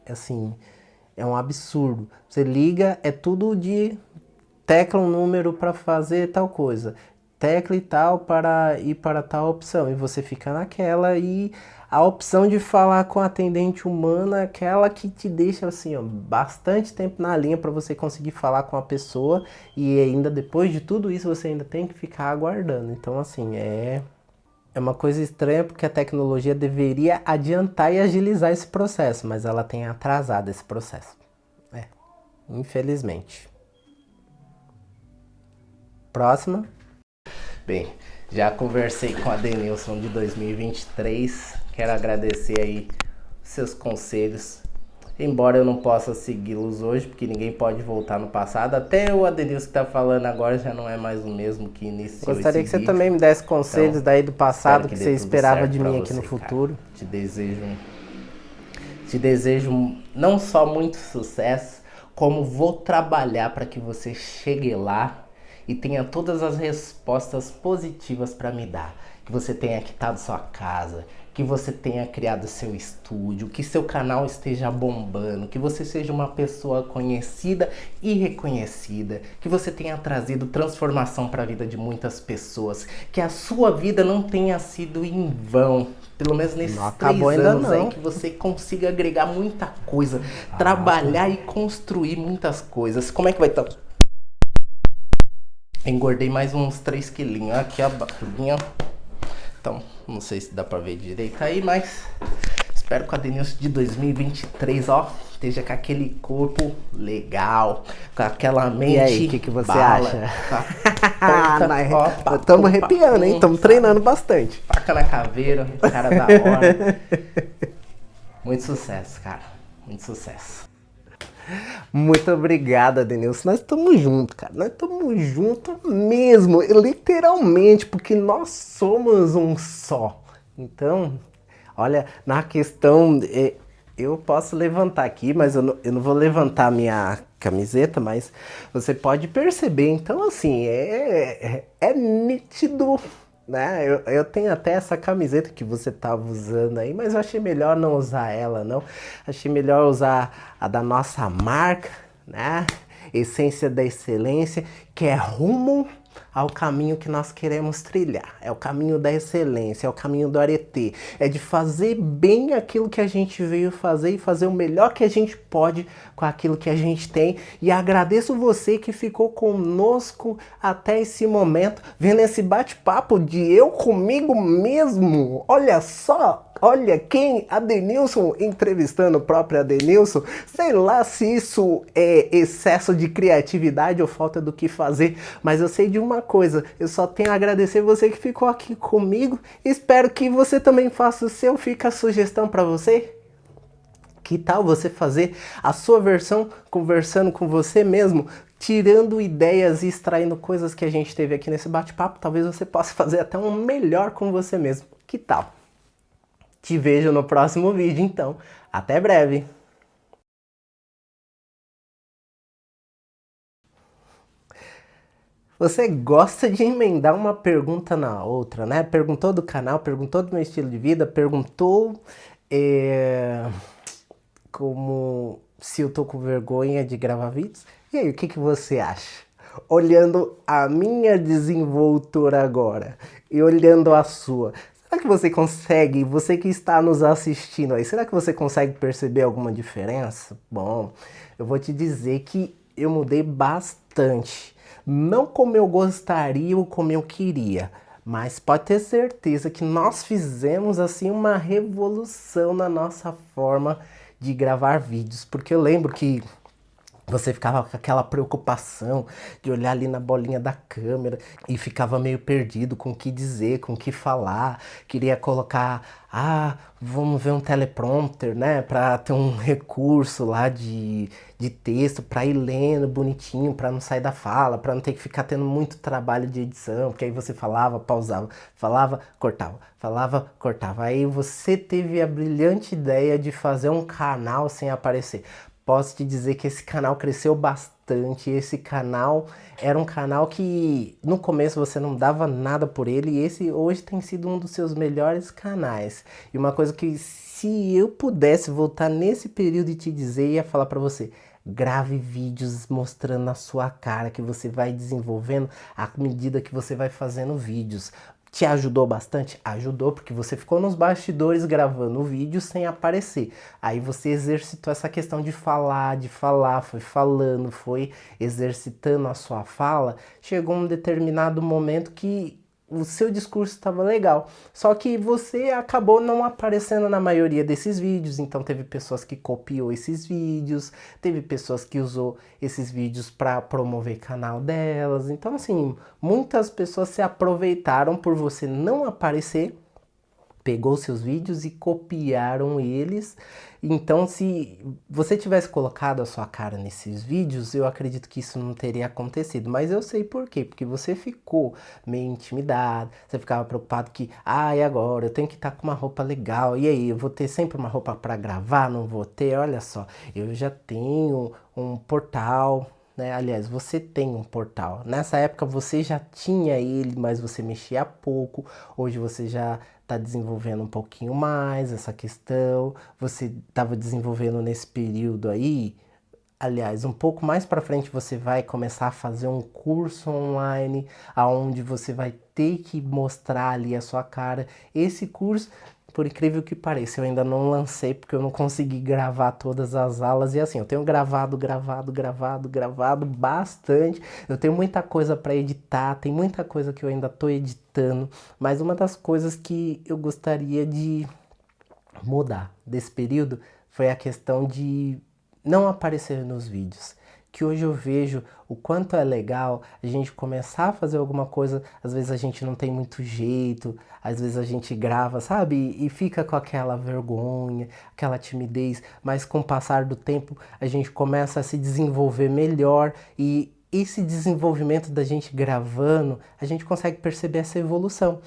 assim, é um absurdo. Você liga, é tudo de tecla um número para fazer tal coisa, tecla e tal para ir para tal opção, e você fica naquela, e a opção de falar com a atendente humana é aquela que te deixa assim, ó, bastante tempo na linha para você conseguir falar com a pessoa, e ainda depois de tudo isso você ainda tem que ficar aguardando. Então, assim, é uma coisa estranha, porque a tecnologia deveria adiantar e agilizar esse processo, mas ela tem atrasado esse processo. Infelizmente. Próxima. Bem, já conversei com a Denilson de 2023, quero agradecer aí seus conselhos, embora eu não possa segui-los hoje, porque ninguém pode voltar no passado, até o Adenilson que tá falando agora já não é mais o mesmo que iniciou. Gostaria esse que você vídeo. também me desse conselhos Então, daí do passado que dê você tudo esperava certo de pra mim aqui você, no futuro. cara. Te desejo não só muito sucesso, como vou trabalhar para que você chegue lá e tenha todas as respostas positivas para me dar. Que você tenha quitado sua casa, que você tenha criado seu estúdio, que seu canal esteja bombando, que você seja uma pessoa conhecida e reconhecida, que você tenha trazido transformação para a vida de muitas pessoas, que a sua vida não tenha sido em vão. Pelo menos nesses Não 3 acabou ainda anos não. aí, que você consiga agregar muita coisa, trabalhar e construir muitas coisas. Como é que vai estar? Engordei mais uns 3 quilinhos. Aqui a barriguinha. Então, não sei se dá pra ver direito aí, mas espero que a Denilson de 2023, ó, esteja com aquele corpo legal, com aquela mente. E aí, o que você bala, acha? Estamos arrepiando, hein? Estamos treinando bastante. Faca na caveira, cara da hora. Muito sucesso, cara. Muito sucesso. Muito obrigado, Denilson. Nós estamos juntos, cara. Nós estamos juntos mesmo, literalmente, porque nós somos um só. Então, olha, na questão, eu posso levantar aqui, mas eu não vou levantar a minha camiseta, mas você pode perceber. Então, assim, é nítido Né? Eu tenho até essa camiseta que você tava usando aí, mas eu achei melhor não usar ela, não. Achei melhor usar a da nossa marca, né? Essência da excelência, que é rumo ao caminho que nós queremos trilhar. É o caminho da excelência, é o caminho do arete. É de fazer bem aquilo que a gente veio fazer e fazer o melhor que a gente pode com aquilo que a gente tem. E agradeço você que ficou conosco até esse momento, vendo esse bate-papo de eu comigo mesmo. Olha só! Olha quem? Adenilson entrevistando o próprio Adenilson. Sei lá se isso é excesso de criatividade ou falta do que fazer, mas eu sei de uma coisa. Eu só tenho a agradecer você que ficou aqui comigo. Espero que você também faça o seu. Fica a sugestão para você. Que tal você fazer a sua versão conversando com você mesmo, tirando ideias e extraindo coisas que a gente teve aqui nesse bate-papo? Talvez você possa fazer até um melhor com você mesmo. Que tal? Te vejo no próximo vídeo, então. Até breve! Você gosta de emendar uma pergunta na outra, né? Perguntou do canal, perguntou do meu estilo de vida, perguntou como se eu tô com vergonha de gravar vídeos. E aí, o que você acha? Olhando a minha desenvoltura agora e olhando a sua, será que você consegue, você que está nos assistindo aí, será que você consegue perceber alguma diferença? Bom, eu vou te dizer que eu mudei bastante. Não como eu gostaria ou como eu queria, mas pode ter certeza que nós fizemos assim uma revolução na nossa forma de gravar vídeos, porque eu lembro que você ficava com aquela preocupação de olhar ali na bolinha da câmera e ficava meio perdido com o que dizer, com o que falar. Queria colocar, vamos ver um teleprompter, né? Para ter um recurso lá de texto, para ir lendo bonitinho, para não sair da fala, para não ter que ficar tendo muito trabalho de edição, porque aí você falava, pausava, falava, cortava, falava, cortava. Aí você teve a brilhante ideia de fazer um canal sem aparecer. Posso te dizer que esse canal cresceu bastante. Esse canal era um canal que no começo você não dava nada por ele e esse hoje tem sido um dos seus melhores canais. E uma coisa que se eu pudesse voltar nesse período e te dizer, ia falar pra você: grave vídeos mostrando a sua cara, que você vai desenvolvendo à medida que você vai fazendo vídeos. Te ajudou bastante? Ajudou, porque você ficou nos bastidores gravando o vídeo sem aparecer. Aí você exercitou essa questão de falar, foi falando, foi exercitando a sua fala. Chegou um determinado momento que o seu discurso estava legal, só que você acabou não aparecendo na maioria desses vídeos, então teve pessoas que copiou esses vídeos, teve pessoas que usou esses vídeos para promover canal delas, então assim, muitas pessoas se aproveitaram por você não aparecer, pegou seus vídeos e copiaram eles. Então, se você tivesse colocado a sua cara nesses vídeos, eu acredito que isso não teria acontecido. Mas eu sei por quê. Porque você ficou meio intimidado, você ficava preocupado que, e agora? Eu tenho que estar com uma roupa legal. E aí, eu vou ter sempre uma roupa para gravar? Não vou ter? Olha só, eu já tenho um portal, né? Aliás, você tem um portal. Nessa época você já tinha ele, mas você mexia pouco. Hoje você já está desenvolvendo um pouquinho mais essa questão. Você estava desenvolvendo nesse período aí. Aliás, um pouco mais para frente você vai começar a fazer um curso online, aonde você vai ter que mostrar ali a sua cara. Esse curso, por incrível que pareça, eu ainda não lancei porque eu não consegui gravar todas as aulas. E assim, eu tenho gravado bastante. Eu tenho muita coisa para editar, tem muita coisa que eu ainda estou editando. Mas uma das coisas que eu gostaria de mudar desse período foi a questão de não aparecer nos vídeos. Que hoje eu vejo o quanto é legal a gente começar a fazer alguma coisa, às vezes a gente não tem muito jeito, às vezes a gente grava, sabe? E fica com aquela vergonha, aquela timidez, mas com o passar do tempo a gente começa a se desenvolver melhor e esse desenvolvimento da gente gravando, a gente consegue perceber essa evolução.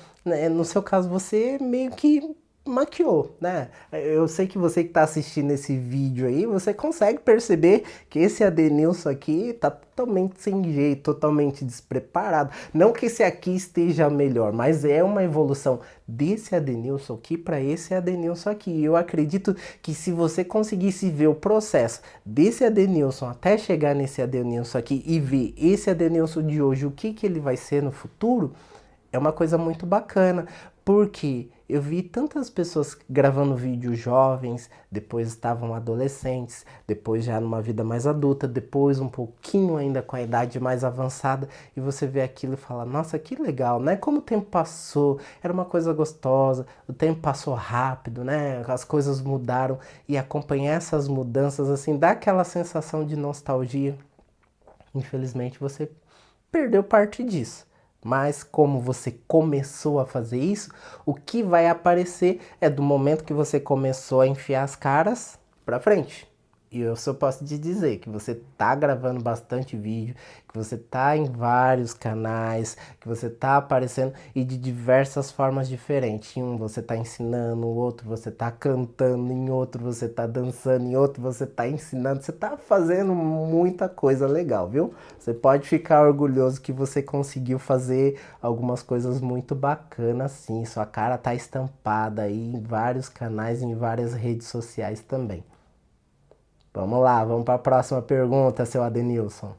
No seu caso, você meio que maquiou, né? Eu sei que você que tá assistindo esse vídeo aí, você consegue perceber que esse Adenilson aqui tá totalmente sem jeito, totalmente despreparado. Não que esse aqui esteja melhor, mas é uma evolução desse Adenilson aqui para esse Adenilson aqui. Eu acredito que se você conseguisse ver o processo desse Adenilson até chegar nesse Adenilson aqui e ver esse Adenilson de hoje, o que ele vai ser no futuro, é uma coisa muito bacana, porque eu vi tantas pessoas gravando vídeos jovens, depois estavam adolescentes, depois já numa vida mais adulta, depois um pouquinho ainda com a idade mais avançada, e você vê aquilo e fala, nossa, que legal, né? Como o tempo passou, era uma coisa gostosa, o tempo passou rápido, né? As coisas mudaram, e acompanhar essas mudanças, assim, dá aquela sensação de nostalgia. Infelizmente você perdeu parte disso. Mas como você começou a fazer isso, o que vai aparecer é do momento que você começou a enfiar as caras pra frente. E eu só posso te dizer que você tá gravando bastante vídeo, que você tá em vários canais, que você tá aparecendo e de diversas formas diferentes. Em um você tá ensinando, no outro você tá cantando, em outro você tá dançando, em outro você tá ensinando. Você tá fazendo muita coisa legal, viu? Você pode ficar orgulhoso que você conseguiu fazer algumas coisas muito bacanas, sim. Sua cara tá estampada aí em vários canais, em várias redes sociais também. Vamos lá, vamos para a próxima pergunta, seu Adenilson.